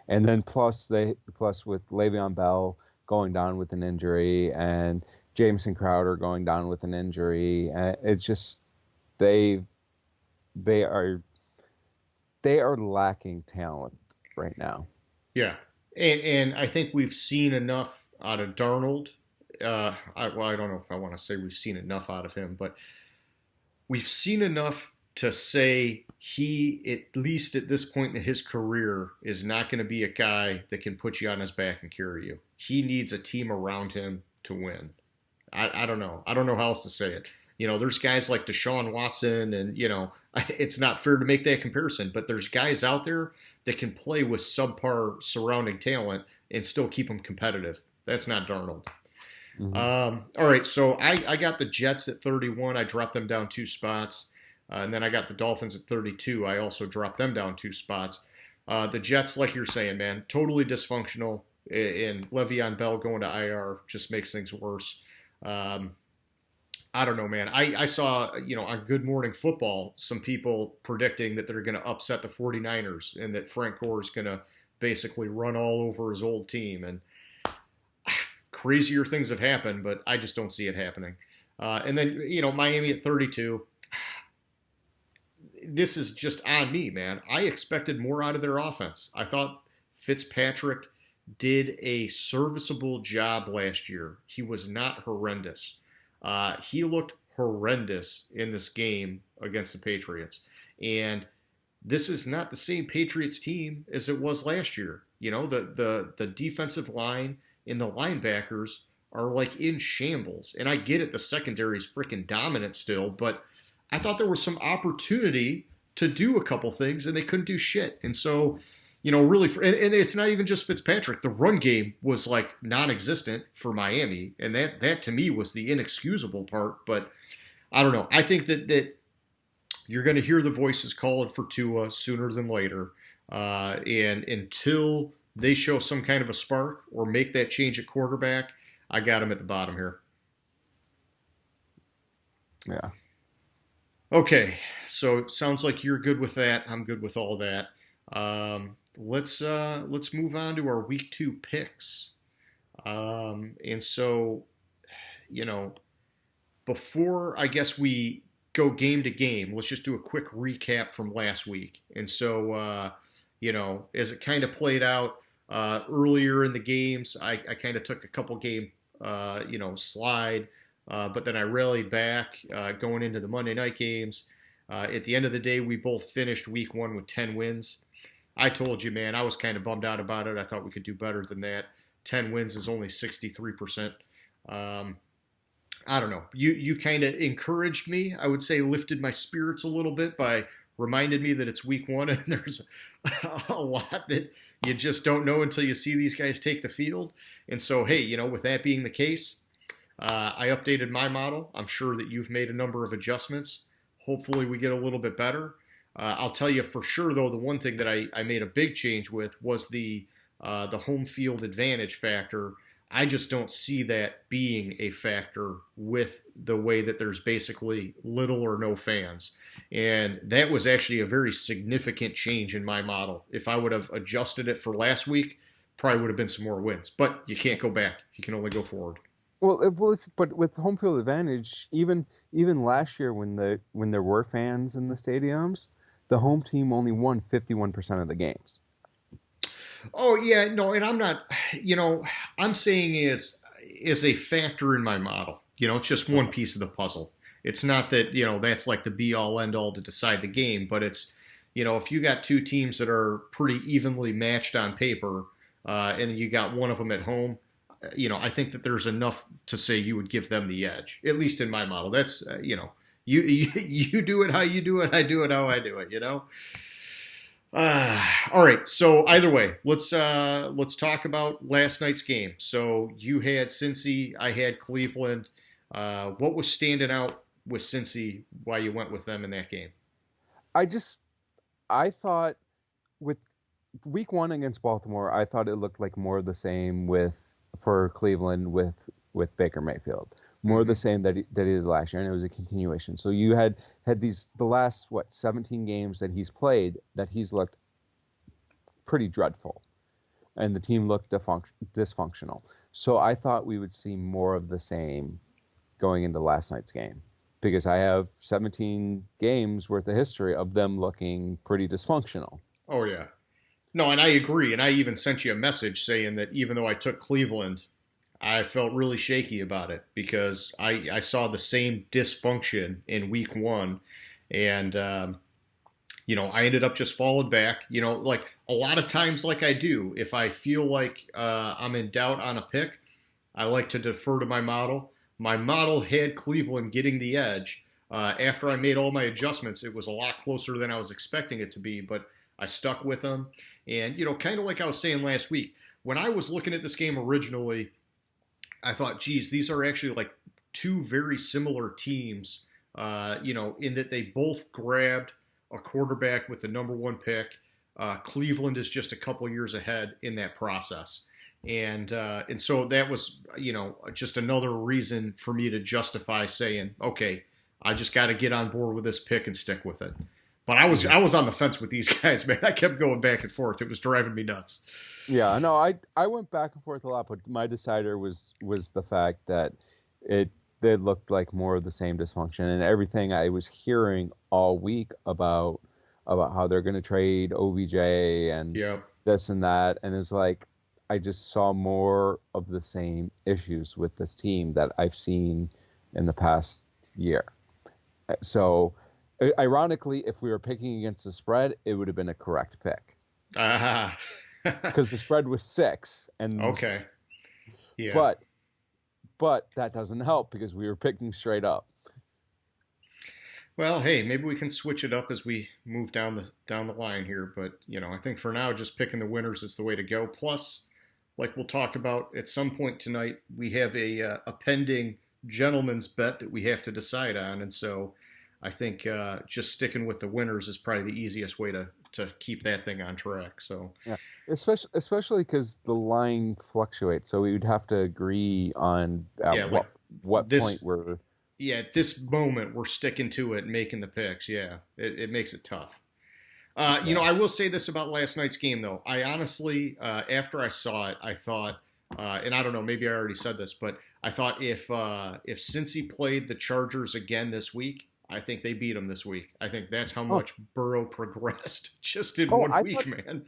And then plus with Le'Veon Bell going down with an injury and Jameson Crowder going down with an injury, it's just they are lacking talent right now. Yeah, and I think we've seen enough out of Darnold. I don't know if I want to say we've seen enough out of him, but we've seen enough to say he, at least at this point in his career, is not going to be a guy that can put you on his back and carry you. He needs a team around him to win. I don't know. I don't know how else to say it. There's guys like Deshaun Watson, and, it's not fair to make that comparison, but there's guys out there that can play with subpar surrounding talent and still keep them competitive. That's not Darnold. All right, so I got the Jets at 31. I dropped them down 2 spots. And then I got the Dolphins at 32. I also dropped them down 2 spots. The Jets, like you're saying, man, totally dysfunctional. And Le'Veon Bell going to IR just makes things worse. I don't know, man. I saw, on Good Morning Football, some people predicting that they're going to upset the 49ers and that Frank Gore is going to basically run all over his old team. And crazier things have happened, but I just don't see it happening. And then, Miami at 32. This is just on me, man. I expected more out of their offense. I thought Fitzpatrick did a serviceable job last year. He was not horrendous. He looked horrendous in this game against the Patriots. And this is not the same Patriots team as it was last year. The defensive line and the linebackers are like in shambles. And I get it, the secondary's freaking dominant still, but I thought there was some opportunity to do a couple things, and they couldn't do shit. And so, really, and it's not even just Fitzpatrick. The run game was like non-existent for Miami, and that to me was the inexcusable part. But I don't know. I think that you're going to hear the voices calling for Tua sooner than later, and until they show some kind of a spark or make that change at quarterback, I got him at the bottom here. Yeah. Okay, so it sounds like you're good with that. I'm good with all that. Let's move on to our week 2 picks. And so, before I guess we go game to game, let's just do a quick recap from last week. And so, as it kind of played out earlier in the games, I kind of took a couple game, slide. But then I rallied back going into the Monday night games. At the end of the day, we both finished week 1 with 10 wins. I told you, man, I was kind of bummed out about it. I thought we could do better than that. 10 wins is only 63%. I don't know. You kind of encouraged me. I would say lifted my spirits a little bit by reminding me that it's week 1 and there's a lot that You just don't know until you see these guys take the field. And so, hey, with that being the case, I updated my model. I'm sure that you've made a number of adjustments. Hopefully, we get a little bit better. I'll tell you for sure, though, the one thing that I made a big change with was the home field advantage factor. I just don't see that being a factor with the way that there's basically little or no fans. And that was actually a very significant change in my model. If I would have adjusted it for last week, probably would have been some more wins. But you can't go back. You can only go forward. But with home field advantage, even last year when there were fans in the stadiums, the home team only won 51% of the games. Oh yeah, no, and I'm not. I'm saying is a factor in my model. It's just one piece of the puzzle. It's not that that's like the be all end all to decide the game, but it's if you got two teams that are pretty evenly matched on paper, and you got one of them at home, I think that there's enough to say you would give them the edge, at least in my model. That's you do it how you do it, I do it how I do it. All right. So either way, let's talk about last night's game. So you had Cincy, I had Cleveland. What was standing out with Cincy? Why you went with them in that game? I thought with week one against Baltimore, I thought it looked like more of the same for Cleveland with Baker Mayfield. More of the same that he did last year, and it was a continuation. So you had the last 17 games that he's played that he's looked pretty dreadful, and the team looked dysfunctional. So I thought we would see more of the same going into last night's game, because I have 17 games worth of history of them looking pretty dysfunctional. Oh yeah, no, and I agree, and I even sent you a message saying that even though I took Cleveland, I felt really shaky about it because I saw the same dysfunction in week one. And, I ended up just falling back, like a lot of times, like I do, if I feel like I'm in doubt on a pick, I like to defer to my model. My model had Cleveland getting the edge. After I made all my adjustments, it was a lot closer than I was expecting it to be, but I stuck with them. And, kind of like I was saying last week, when I was looking at this game originally, I thought, geez, these are actually like two very similar teams, in that they both grabbed a quarterback with the number one pick. Cleveland is just a couple years ahead in that process. And so that was, just another reason for me to justify saying, okay, I just got to get on board with this pick and stick with it. But I was on the fence with these guys, man. I kept going back and forth. It was driving me nuts. Yeah, no, I went back and forth a lot, but my decider was the fact that they looked like more of the same dysfunction, and everything I was hearing all week about how they're going to trade OBJ and this and that, and it's like I just saw more of the same issues with this team that I've seen in the past year. So, ironically, if we were picking against the spread, it would have been a correct pick. Because the spread was 6, and okay, yeah, but that doesn't help because we were picking straight up. Well, hey, maybe we can switch it up as we move down the line here. But I think for now, just picking the winners is the way to go. Plus, like we'll talk about at some point tonight, we have a pending gentleman's bet that we have to decide on, and so I think just sticking with the winners is probably the easiest way to keep that thing on track. So yeah, especially because the line fluctuates, so we would have to agree on what point we're. Yeah, at this moment we're sticking to it and making the picks. Yeah, it makes it tough. I will say this about last night's game though. I honestly, after I saw it, I thought, and I don't know, maybe I already said this, but I thought if Cincy played the Chargers again this week, I think they beat them this week. I think that's how much Burrow progressed just in 1 week, man.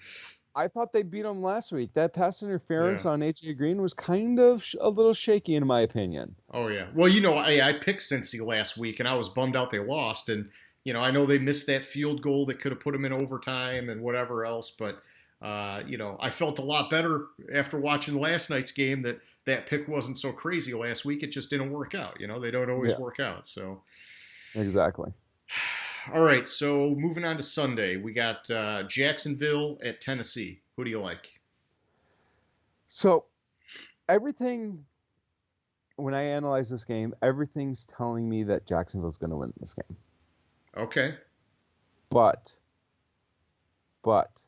I thought they beat them last week. That pass interference on AJ Green was kind of a little shaky, in my opinion. Oh, yeah. Well, I picked Cincy last week, and I was bummed out they lost. And, I know they missed that field goal that could have put them in overtime and whatever else. But, I felt a lot better after watching last night's game that pick wasn't so crazy last week. It just didn't work out. They don't always work out. So. Exactly. All right, so moving on to Sunday, we got Jacksonville at Tennessee. Who do you like? So everything when I analyze this game, everything's telling me that Jacksonville's going to win this game. Okay. But but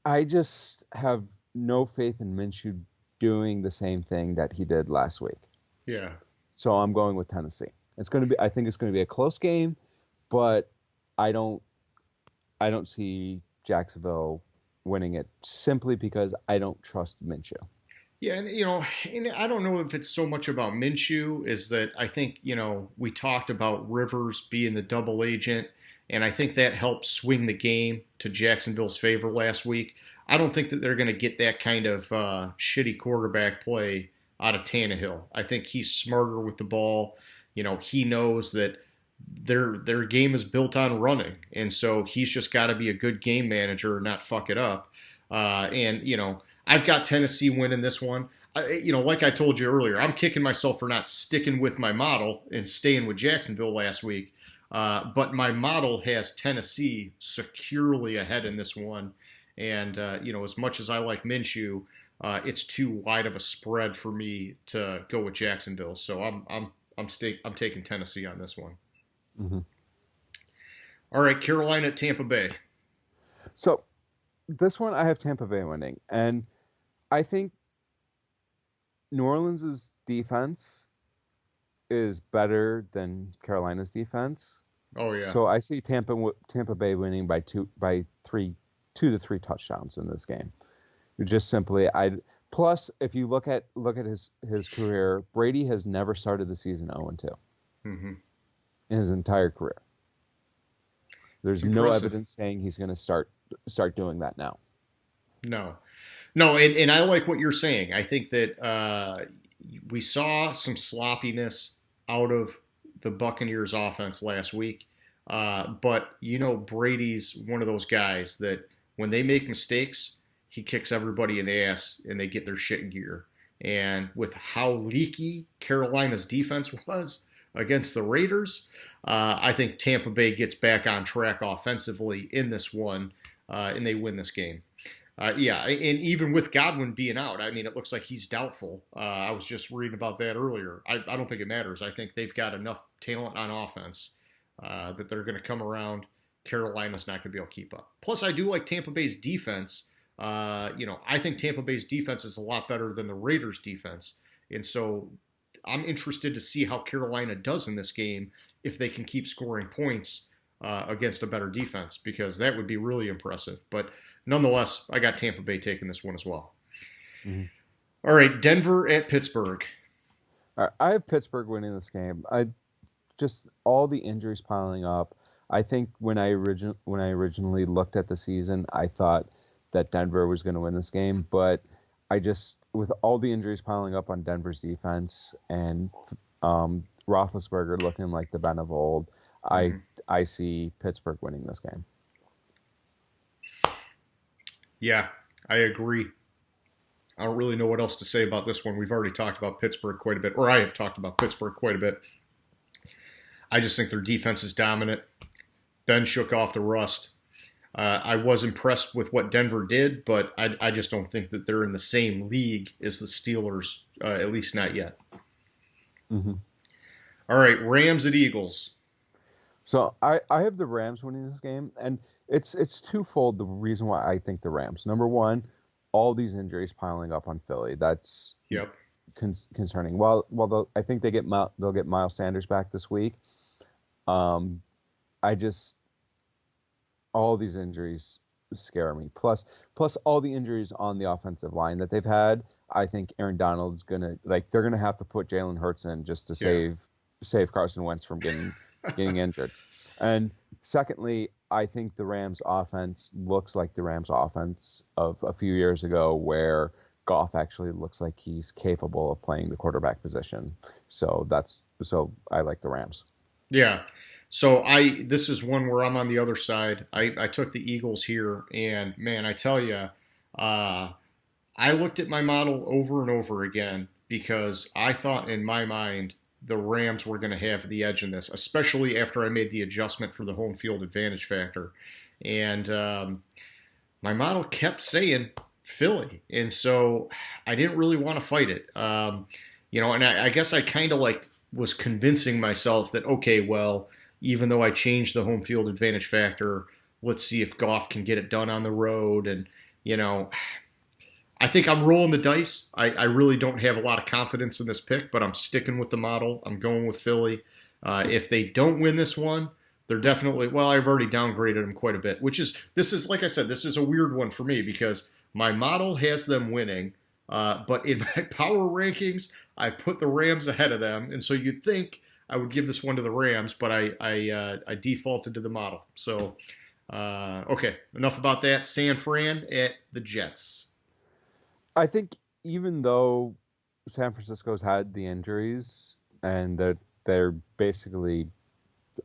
I just have no faith in Minshew doing the same thing that he did last week. Yeah. So I'm going with Tennessee. I think it's going to be a close game, but I don't I don't see Jacksonville winning it simply because I don't trust Minshew. Yeah, and I don't know if it's so much about Minshew, is that I think, we talked about Rivers being the double agent, and I think that helped swing the game to Jacksonville's favor last week. I don't think that they're going to get that kind of shitty quarterback play out of Tannehill. I think he's smarter with the ball. He knows that their game is built on running, and so he's just got to be a good game manager and not fuck it up. And I've got Tennessee winning this one. Like I told you earlier, I'm kicking myself for not sticking with my model and staying with Jacksonville last week. But my model has Tennessee securely ahead in this one. And as much as I like Minshew, it's too wide of a spread for me to go with Jacksonville. So I'm taking Tennessee on this one. Mm-hmm. All right, Carolina at Tampa Bay. So this one I have Tampa Bay winning, and I think New Orleans' defense is better than Carolina's defense. Oh yeah. So I see Tampa Bay winning by 2 to 3 touchdowns in this game. Just simply, plus if you look at his career, Brady has never started the season 0-2 Mm-hmm. in his entire career. There's no evidence saying he's going to start doing that now. No, and I like what you're saying. I think that we saw some sloppiness out of the Buccaneers offense last week. But Brady's one of those guys that when they make mistakes, he kicks everybody in the ass and they get their shit in gear. And with how leaky Carolina's defense was against the Raiders, I think Tampa Bay gets back on track offensively in this one, and they win this game. Yeah, and even with Godwin being out, I mean, it looks like he's doubtful. I was just reading about that earlier. I don't think it matters. I think they've got enough talent on offense that they're going to come around. Carolina's not going to be able to keep up. Plus, I do like Tampa Bay's defense. I think Tampa Bay's defense is a lot better than the Raiders' defense. And so I'm interested to see how Carolina does in this game if they can keep scoring points against a better defense, because that would be really impressive. But nonetheless, I got Tampa Bay taking this one as well. Mm-hmm. All right, Denver at Pittsburgh. All right, I have Pittsburgh winning this game. Just all the injuries piling up. I think when I originally looked at the season, I thought that Denver was going to win this game, but with all the injuries piling up on Denver's defense and Roethlisberger looking like the Ben of old, I see Pittsburgh winning this game. Yeah, I agree. I don't really know what else to say about this one. We've already talked about Pittsburgh quite a bit, or I have talked about Pittsburgh quite a bit. I just think their defense is dominant. Ben shook off the rust. I was impressed with what Denver did, but I just don't think that they're in the same league as the Steelers, at least not yet. Mm-hmm. All right, Rams at Eagles. So I have the Rams winning this game, and it's twofold the reason why I think the Rams. Number one, all these injuries piling up on Philly. That's concerning. Well, I think they'll get Miles Sanders back this week. All these injuries scare me. Plus all the injuries on the offensive line that they've had. I think Aaron Donald's they're gonna have to put Jalen Hurts in just to save Carson Wentz from getting injured. And secondly, I think the Rams offense looks like the Rams offense of a few years ago, where Goff actually looks like he's capable of playing the quarterback position. So I like the Rams. Yeah. So this is one where I'm on the other side. I took the Eagles here, and man, I tell you, I looked at my model over and over again because I thought in my mind the Rams were going to have the edge in this, especially after I made the adjustment for the home field advantage factor. And my model kept saying Philly, and so I didn't really want to fight it. And I guess I kind of like was convincing myself that, okay, well, even though I changed the home field advantage factor, let's see if Goff can get it done on the road. And I think I'm rolling the dice. I really don't have a lot of confidence in this pick, but I'm sticking with the model. I'm going with Philly. If they don't win this one, they're definitely, well, I've already downgraded them quite a bit, this is, like I said, this is a weird one for me because my model has them winning, but in my power rankings, I put the Rams ahead of them. And so you'd think I would give this one to the Rams, but I defaulted to the model. So, okay, enough about that. San Fran at the Jets. I think even though San Francisco's had the injuries and they're basically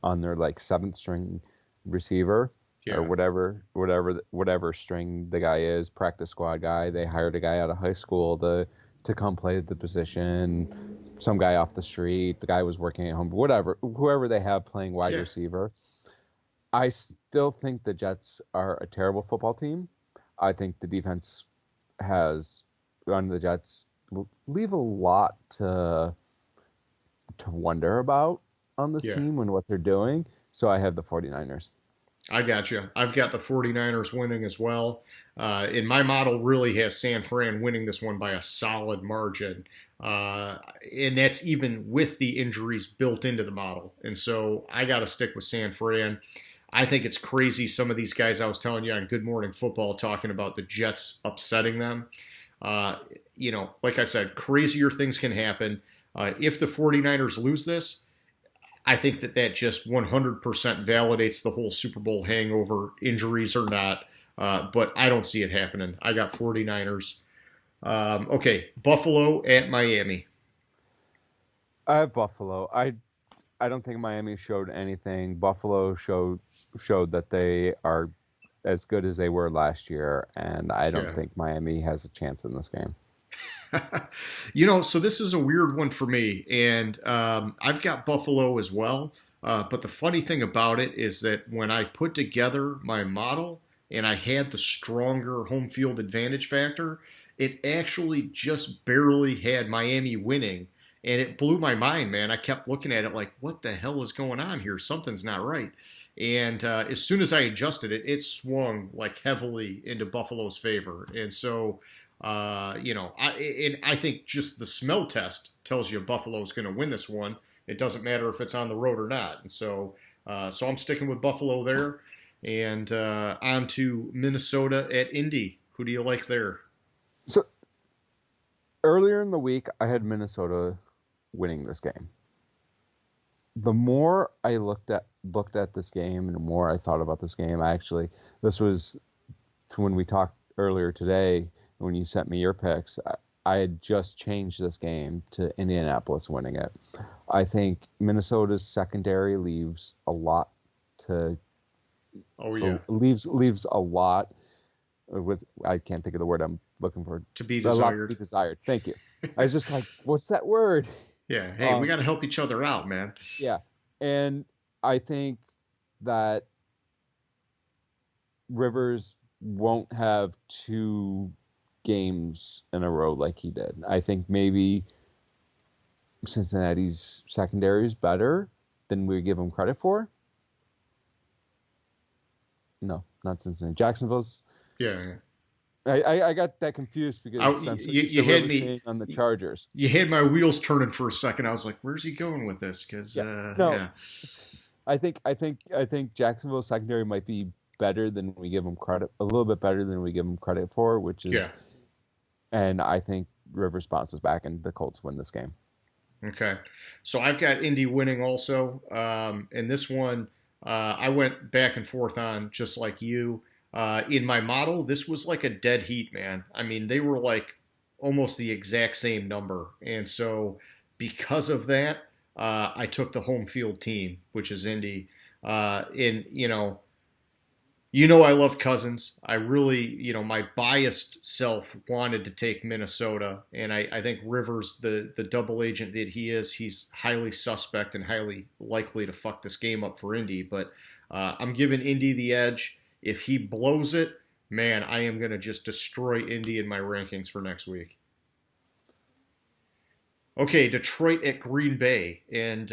on their like seventh string receiver or whatever string the guy is, practice squad guy. They hired a guy out of high school to come play the position. Some guy off the street. The guy was working at home. Whoever they have playing wide receiver. I still think the Jets are a terrible football team. I think the defense has on the Jets leave a lot to wonder about on this team and what they're doing. So I have the 49ers. I got you. I've got the 49ers winning as well. And my model really has San Fran winning this one by a solid margin. And that's even with the injuries built into the model. And so I got to stick with San Fran. I think it's crazy. Some of these guys I was telling you on Good Morning Football talking about the Jets upsetting them. Like I said, crazier things can happen. If the 49ers lose this, I think that just 100% validates the whole Super Bowl hangover, injuries or not. But I don't see it happening. I got 49ers. Okay, Buffalo at Miami. I have Buffalo. I don't think Miami showed anything. Buffalo showed that they are as good as they were last year, and I don't think Miami has a chance in this game. So this is a weird one for me, and I've got Buffalo as well. But the funny thing about it is that when I put together my model and I had the stronger home field advantage factor, it actually just barely had Miami winning. And it blew my mind, man. I kept looking at it like, what the hell is going on here? Something's not right. And as soon as I adjusted it, it swung like heavily into Buffalo's favor. And so, I think just the smell test tells you Buffalo's going to win this one. It doesn't matter if it's on the road or not. And so I'm sticking with Buffalo there. And on to Minnesota at Indy. Who do you like there? So earlier in the week, I had Minnesota winning this game. The more I looked at this game and the more I thought about this game, this was when we talked earlier today, when you sent me your picks, I had just changed this game to Indianapolis winning it. I think Minnesota's secondary leaves a lot to leaves a lot with, I can't think of the word I'm looking for. To be desired. A lot to be desired. Thank you. I was just like, what's that word? Yeah. Hey, we got to help each other out, man. Yeah. And I think that Rivers won't have two games in a row like he did. I think maybe Cincinnati's secondary is better than we give him credit for. No, not Cincinnati. Jacksonville's. Yeah. I got that confused because you had me on the Chargers. You had my wheels turning for a second. I was like, "Where's he going with this?" Because I think Jacksonville's secondary might be better than we give them credit. A little bit better than we give them credit for, which is. And I think Rivers bounces back and the Colts win this game. Okay, so I've got Indy winning also. In this one, I went back and forth on just like you. In my model, this was like a dead heat, man. I mean, they were like almost the exact same number. And so because of that, I took the home field team, which is Indy. You know, I love Cousins. I really, my biased self wanted to take Minnesota, and I think Rivers, the double agent that he is, he's highly suspect and highly likely to fuck this game up for Indy. But I'm giving Indy the edge. If he blows it, man, I am going to just destroy Indy in my rankings for next week. Okay, Detroit at Green Bay, and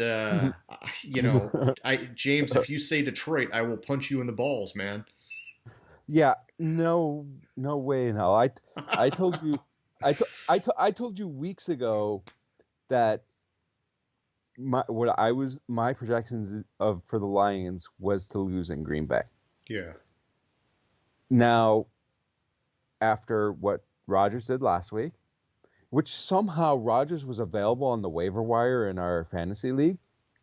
James, if you say Detroit, I will punch you in the balls, man. Yeah, no, no way in hell. I told you, I told you weeks ago that my projections of for the Lions was to lose in Green Bay. Yeah. Now, after what Rodgers did last week, which somehow Rodgers was available on the waiver wire in our fantasy league.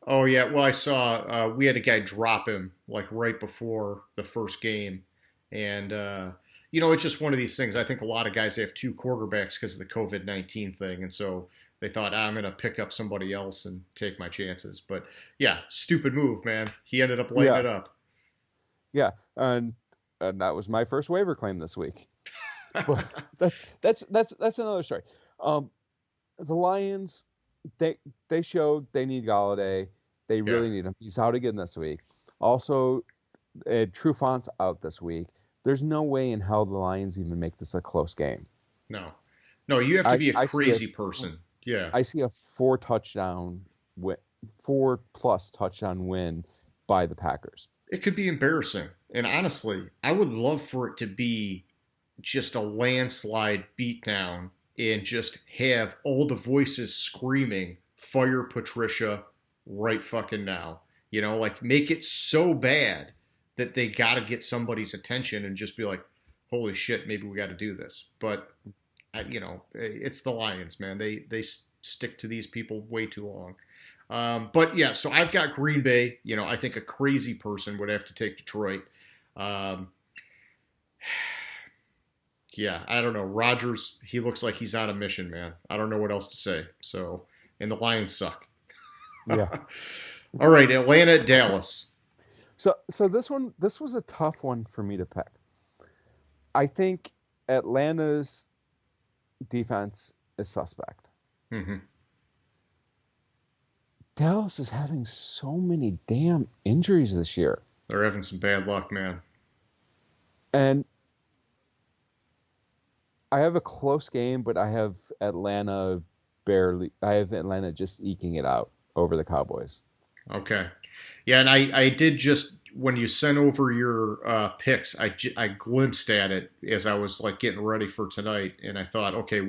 Oh yeah, well I saw we had a guy drop him like right before the first game, and it's just one of these things. I think a lot of guys have two quarterbacks because of the COVID-19 thing, and so they thought I'm going to pick up somebody else and take my chances. But yeah, stupid move, man. He ended up lighting Yeah, it up. yeah, and that was my first waiver claim this week. But that's another story. Um, the Lions, they showed they need Galladay. They Yeah, really need him. He's out again this week. Also, Trufant's out this week. There's no way in hell the Lions even make this a close game. no, no, you have to I be a I see a crazy person. Yeah, I see a win, 4+ touchdown win by the Packers. it could be embarrassing, and honestly, I would love for it to be just a landslide beatdown and just have all the voices screaming, fire Patricia right fucking now. Like make it so bad that they got to get somebody's attention and just be like, holy shit, maybe we got to do this. But, it's the Lions, man. They stick to these people way too long. But yeah, so I've got Green Bay. I think a crazy person would have to take Detroit. Um, yeah, I don't know. Rodgers, he looks like he's on a mission, man. I don't know what else to say. So, and the Lions suck. Yeah. All right, Atlanta at Dallas. So this was a tough one for me to pick. I think Atlanta's defense is suspect. Mm-hmm. Dallas is having so many damn injuries this year. They're having some bad luck, man. And I have a close game, but I have Atlanta just eking it out over the Cowboys. Okay. Yeah, and I did just when you sent over your picks, I glimpsed at it as I was like getting ready for tonight, and I thought, okay,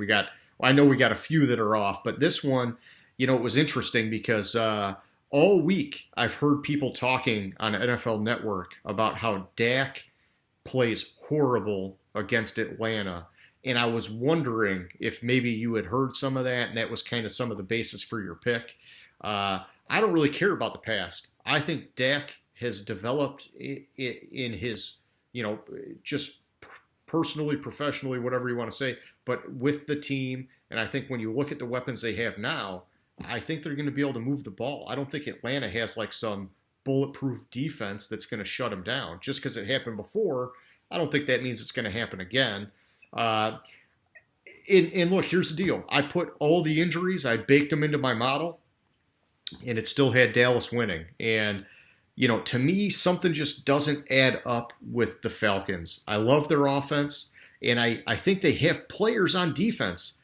I know we got a few that are off, but this one, it was interesting because all week I've heard people talking on NFL Network about how Dak plays horrible against Atlanta. And I was wondering if maybe you had heard some of that, and that was kind of some of the basis for your pick. I don't really care about the past. I think Dak has developed in his, just personally, professionally, whatever you want to say, but with the team. And I think when you look at the weapons they have now, I think they're going to be able to move the ball. I don't think Atlanta has like some bulletproof defense that's going to shut them down. Just because it happened before, I don't think that means it's going to happen again. And look, here's the deal. I put all the injuries, I baked them into my model, and it still had Dallas winning. And, to me, something just doesn't add up with the Falcons. I love their offense, and I think they have players on defense.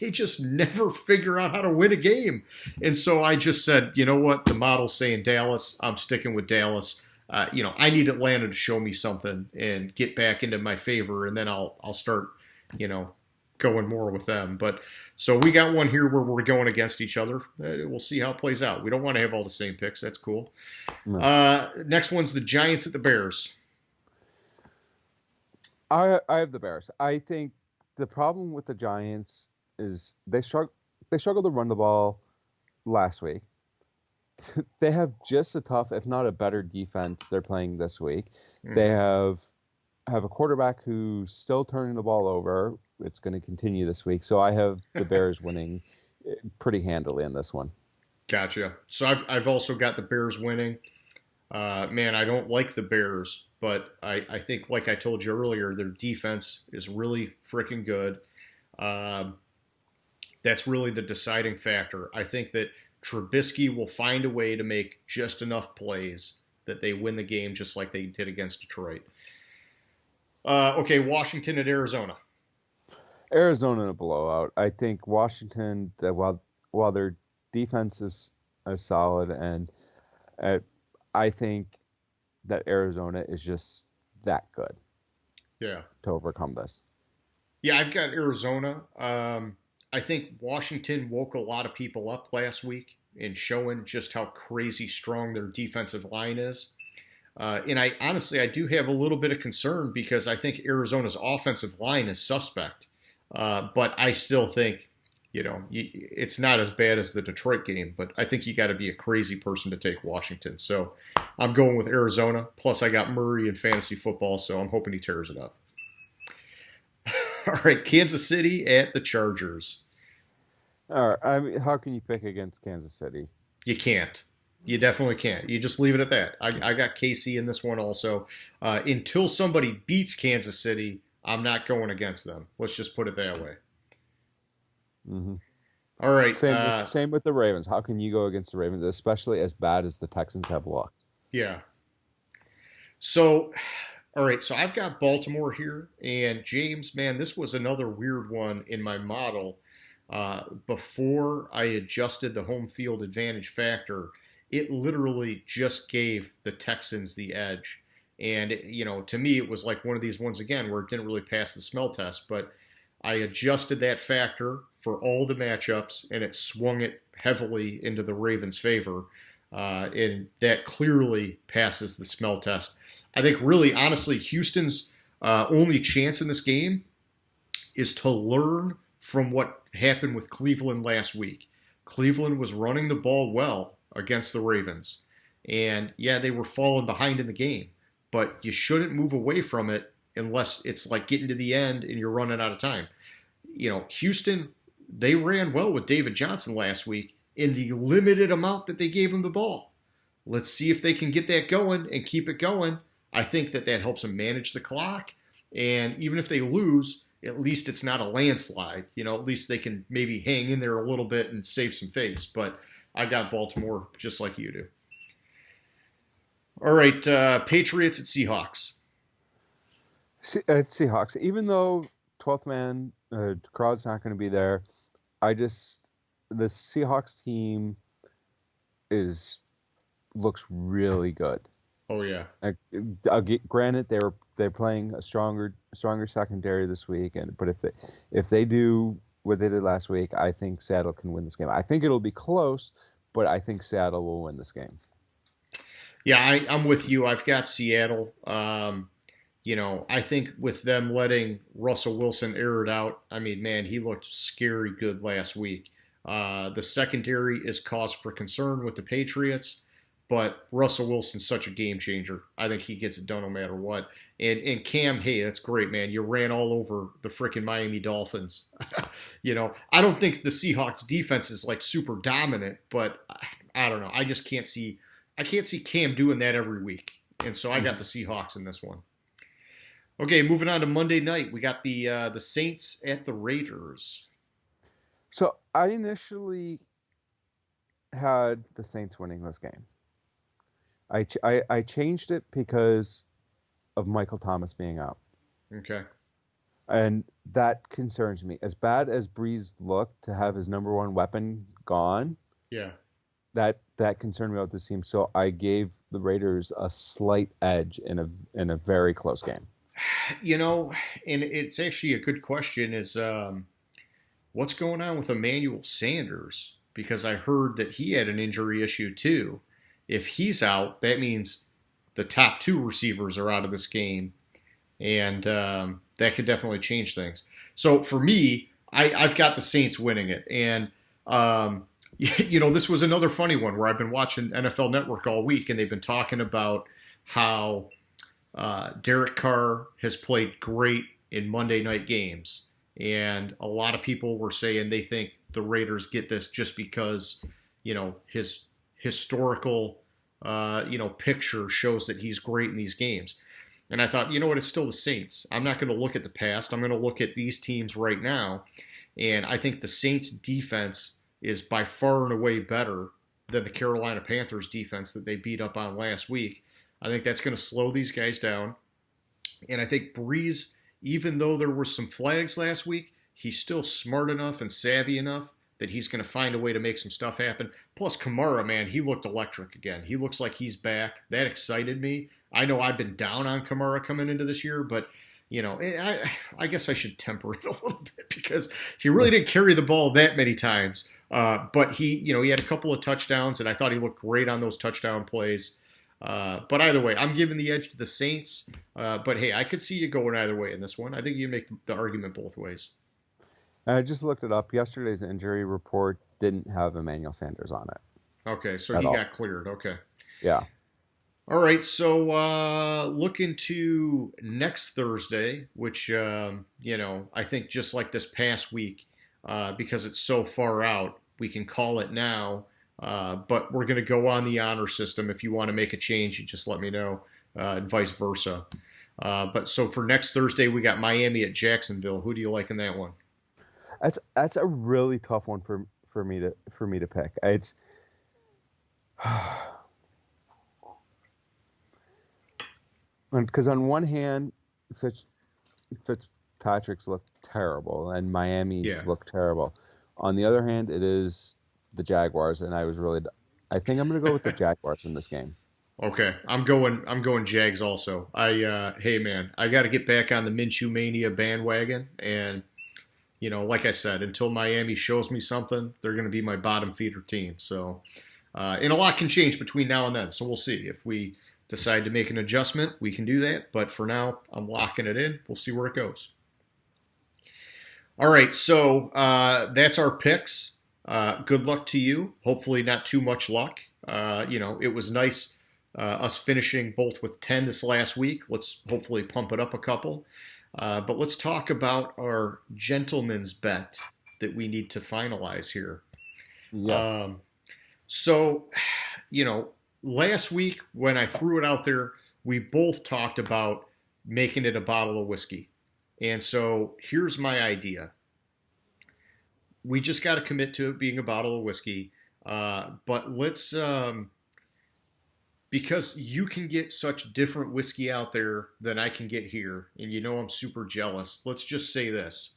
They just never figure out how to win a game. And so I just said, you know what? The model's saying Dallas. I'm sticking with Dallas. I need Atlanta to show me something and get back into my favor, and then I'll start, going more with them. But so we got one here where we're going against each other. We'll see how it plays out. We don't want to have all the same picks. That's cool. No. Next one's the Giants at the Bears. I have the Bears. I think the problem with the Giants is they struggled to run the ball last week. They have just a tough, if not a better defense they're playing this week. They have a quarterback who's still turning the ball over. It's going to continue this week. So I have the Bears winning pretty handily in this one. Gotcha. So I've also got the Bears winning. Man, I don't like the Bears, but I think, like I told you earlier, their defense is really freaking good. Um, that's really the deciding factor. I think that Trubisky will find a way to make just enough plays that they win the game, just like they did against Detroit. Okay, Washington at Arizona. Arizona in a blowout. I think Washington, that while their defense is solid, and uh, I think that Arizona is just that good Yeah. to overcome this. Yeah, I've got Arizona. I think Washington woke a lot of people up last week in showing just how crazy strong their defensive line is. And I honestly, I do have a little bit of concern because I think Arizona's offensive line is suspect. But I still think, it's not as bad as the Detroit game, but I think you got to be a crazy person to take Washington. So I'm going with Arizona. Plus, I got Murray in fantasy football, so I'm hoping he tears it up. All right, Kansas City at the Chargers. All right. I mean, how can you pick against Kansas City? You can't. You definitely can't. You just leave it at that. I got KC in this one also. Until somebody beats Kansas City, I'm not going against them. Let's just put it that way. Mm-hmm. All right. Same with the Ravens. How can you go against the Ravens, especially as bad as the Texans have looked? Yeah. So, all right. So I've got Baltimore here. And James, man, this was another weird one in my model. Before I adjusted the home field advantage factor, it literally just gave the Texans the edge. And, to me, it was like one of these ones again where it didn't really pass the smell test. But I adjusted that factor for all the matchups, and it swung it heavily into the Ravens' favor. And that clearly passes the smell test. I think, really, honestly, Houston's only chance in this game is to learn from what happened with Cleveland last week. Cleveland was running the ball well against the Ravens. And yeah, they were falling behind in the game, but you shouldn't move away from it unless it's like getting to the end and you're running out of time. Houston, they ran well with David Johnson last week in the limited amount that they gave him the ball. Let's see if they can get that going and keep it going. I think that helps them manage the clock. And even if they lose, at least it's not a landslide. At least they can maybe hang in there a little bit and save some face. But I got Baltimore just like you do. All right, Patriots at Seahawks. Seahawks. Even though 12th man crowd's not going to be there, the Seahawks team looks really good. Oh yeah. Granted, they're playing a stronger secondary this week, but if they do what they did last week, I think Seattle can win this game. I think it'll be close, but I think Seattle will win this game. Yeah, I'm with you. I've got Seattle. I think with them letting Russell Wilson air it out, I mean, man, he looked scary good last week. The secondary is cause for concern with the Patriots, but Russell Wilson's such a game changer. I think he gets it done no matter what. And Cam, hey, that's great, man. You ran all over the freaking Miami Dolphins. I don't think the Seahawks defense is like super dominant, but I don't know. I can't see Cam doing that every week. And so I got the Seahawks in this one. Okay, moving on to Monday night. We got the Saints at the Raiders. So I initially had the Saints winning this game. I changed it because of Michael Thomas being out. Okay. And that concerns me. As bad as Breeze looked to have his number one weapon gone, yeah, that concerned me about this team. So I gave the Raiders a slight edge in a very close game. And it's actually a good question is what's going on with Emmanuel Sanders? Because I heard that he had an injury issue too. If he's out, that means the top two receivers are out of this game, and that could definitely change things. So for me, I've got the Saints winning it. And, this was another funny one where I've been watching NFL Network all week, and they've been talking about how Derek Carr has played great in Monday night games. And a lot of people were saying they think the Raiders get this just because, his historical picture shows that he's great in these games. And I thought, you know what, it's still the Saints. I'm not going to look at the past. I'm going to look at these teams right now. And I think the Saints defense is by far and away better than the Carolina Panthers defense that they beat up on last week. I think that's going to slow these guys down. And I think Breeze, even though there were some flags last week, he's still smart enough and savvy enough that he's going to find a way to make some stuff happen. Plus, Kamara, man, he looked electric again. He looks like he's back. That excited me. I know I've been down on Kamara coming into this year, but I guess I should temper it a little bit because he really didn't carry the ball that many times. But he had a couple of touchdowns, and I thought he looked great on those touchdown plays. But either way, I'm giving the edge to the Saints. But hey, I could see you going either way in this one. I think you make the argument both ways. I just looked it up. Yesterday's injury report didn't have Emmanuel Sanders on it. Okay, so he got cleared. Okay. Yeah. All right, so looking to next Thursday, which, I think just like this past week, because it's so far out, we can call it now. But we're going to go on the honor system. If you want to make a change, you just let me know, and vice versa. But so for next Thursday, we got Miami at Jacksonville. Who do you like in that one? That's a really tough one for me to pick. It's because on one hand, Fitzpatrick's looked terrible and Miami's looked terrible. On the other hand, it is the Jaguars, and I think I'm going to go with the Jaguars in this game. Okay, I'm going Jags also. Hey man, I got to get back on the Minshew Mania bandwagon, and like I said, until Miami shows me something, they're going to be my bottom feeder team. So, and a lot can change between now and then. So we'll see. If we decide to make an adjustment, we can do that. But for now, I'm locking it in. We'll see where it goes. All right, so that's our picks. Good luck to you. Hopefully not too much luck. It was nice us finishing both with 10 this last week. Let's hopefully pump it up a couple. But let's talk about our gentleman's bet that we need to finalize here. Yes. So, last week when I threw it out there, we both talked about making it a bottle of whiskey. And so here's my idea. We just got to commit to it being a bottle of whiskey. But let's... because you can get such different whiskey out there than I can get here, and I'm super jealous. Let's just say this.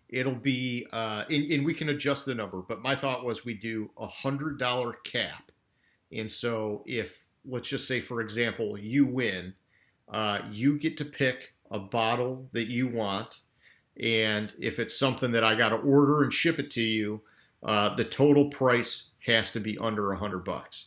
It'll be, and we can adjust the number, but my thought was we do $100 cap. And so if, let's just say, for example, you win, you get to pick a bottle that you want, and if it's something that I got to order and ship it to you, the total price has to be under $100.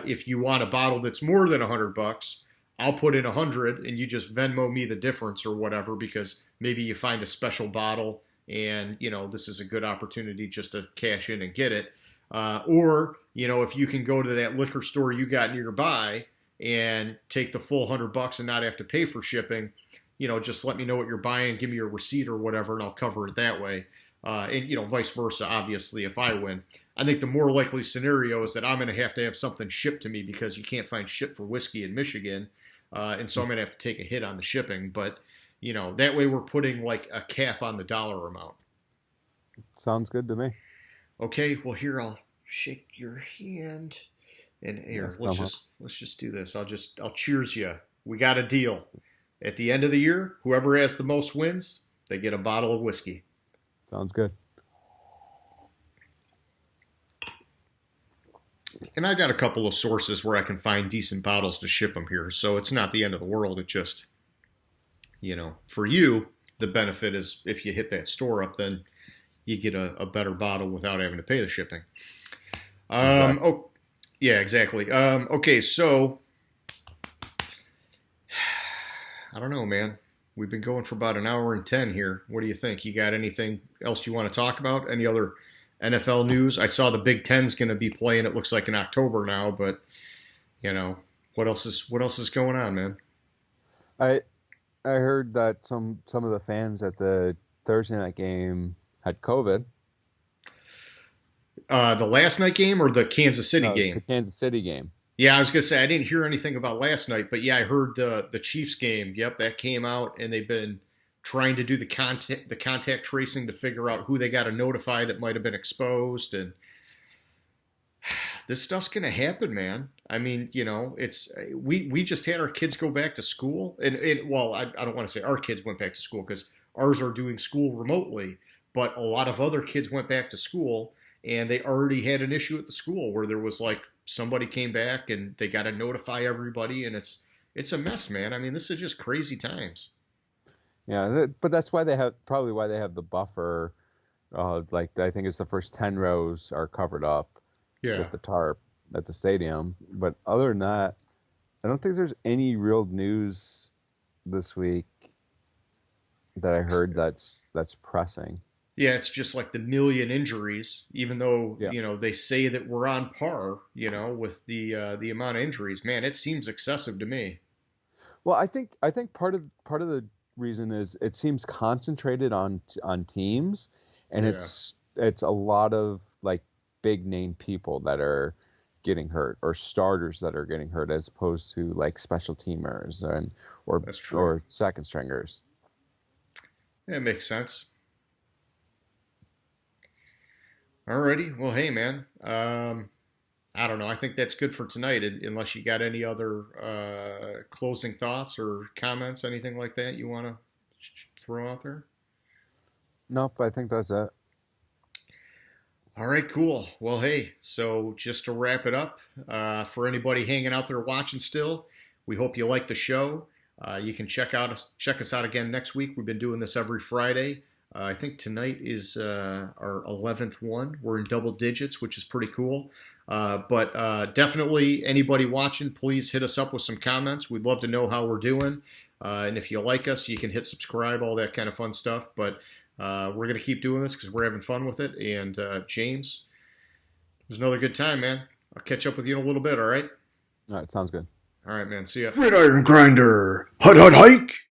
If you want a bottle that's more than $100, I'll put in 100 and you just Venmo me the difference or whatever, because maybe you find a special bottle and, this is a good opportunity just to cash in and get it. Or, if you can go to that liquor store you got nearby and take the full $100 and not have to pay for shipping, just let me know what you're buying, give me your receipt or whatever, and I'll cover it that way. And vice versa, obviously, if I win. I think the more likely scenario is that I'm going to have something shipped to me because you can't find ship for whiskey in Michigan. And so I'm going to have to take a hit on the shipping. But, that way we're putting like a cap on the dollar amount. Sounds good to me. Okay, well, here, I'll shake your hand. And here, let's just do this. I'll cheers you. We got a deal. At the end of the year, whoever has the most wins, they get a bottle of whiskey. Sounds good. And I got a couple of sources where I can find decent bottles to ship them here. So it's not the end of the world. It just, for you, the benefit is if you hit that store up, then you get a better bottle without having to pay the shipping. Exactly. Oh, yeah, exactly. Okay, so I don't know, man. We've been going for about an hour and 10 here. What do you think? You got anything else you want to talk about? Any other NFL news? I saw the Big Ten's going to be playing. It looks like in October now, but what else is going on, man? I heard that some of the fans at the Thursday night game had COVID. The last night game or the Kansas City game? The Kansas City game. Yeah, I was gonna say I didn't hear anything about last night, but yeah, I heard the Chiefs game. Yep, that came out, and they've been trying to do the contact tracing to figure out who they got to notify that might have been exposed, and this stuff's gonna happen, man. I mean, it's we just had our kids go back to school, and well, I don't want to say our kids went back to school because ours are doing school remotely, but a lot of other kids went back to school, and they already had an issue at the school where there was like somebody came back and they got to notify everybody, and it's a mess, man. I mean, this is just crazy times. Yeah, but that's why probably why they have the buffer. Like I think it's the first 10 rows are covered up Yeah, with the tarp at the stadium. But other than that, I don't think there's any real news this week that I heard that's pressing. yeah, it's just like the million injuries, even though Yeah. they say that we're on par, with the amount of injuries. Man, it seems excessive to me. Well, I think part of the reason is it seems concentrated on teams, and Yeah, it's a lot of like big name people that are getting hurt or starters that are getting hurt as opposed to like special teamers and or that's true. or second stringers. That makes sense. Alrighty. Well, hey, man. I don't know. I think that's good for tonight, unless you got any other closing thoughts or comments, anything like that you want to throw out there. Nope, I think that's it. All right, cool. Well, hey, so just to wrap it up, for anybody hanging out there watching still, we hope you like the show. You can check us out again next week. We've been doing this every Friday. I think tonight is our 11th one. We're in double digits, which is pretty cool. But definitely, anybody watching, please hit us up with some comments. We'd love to know how we're doing. And if you like us, you can hit subscribe, all that kind of fun stuff. But we're going to keep doing this because we're having fun with it. And James, it was another good time, man. I'll catch up with you in a little bit, all right? All right, sounds good. All right, man. See ya. Gridiron Grinder. Hut, hut, hike.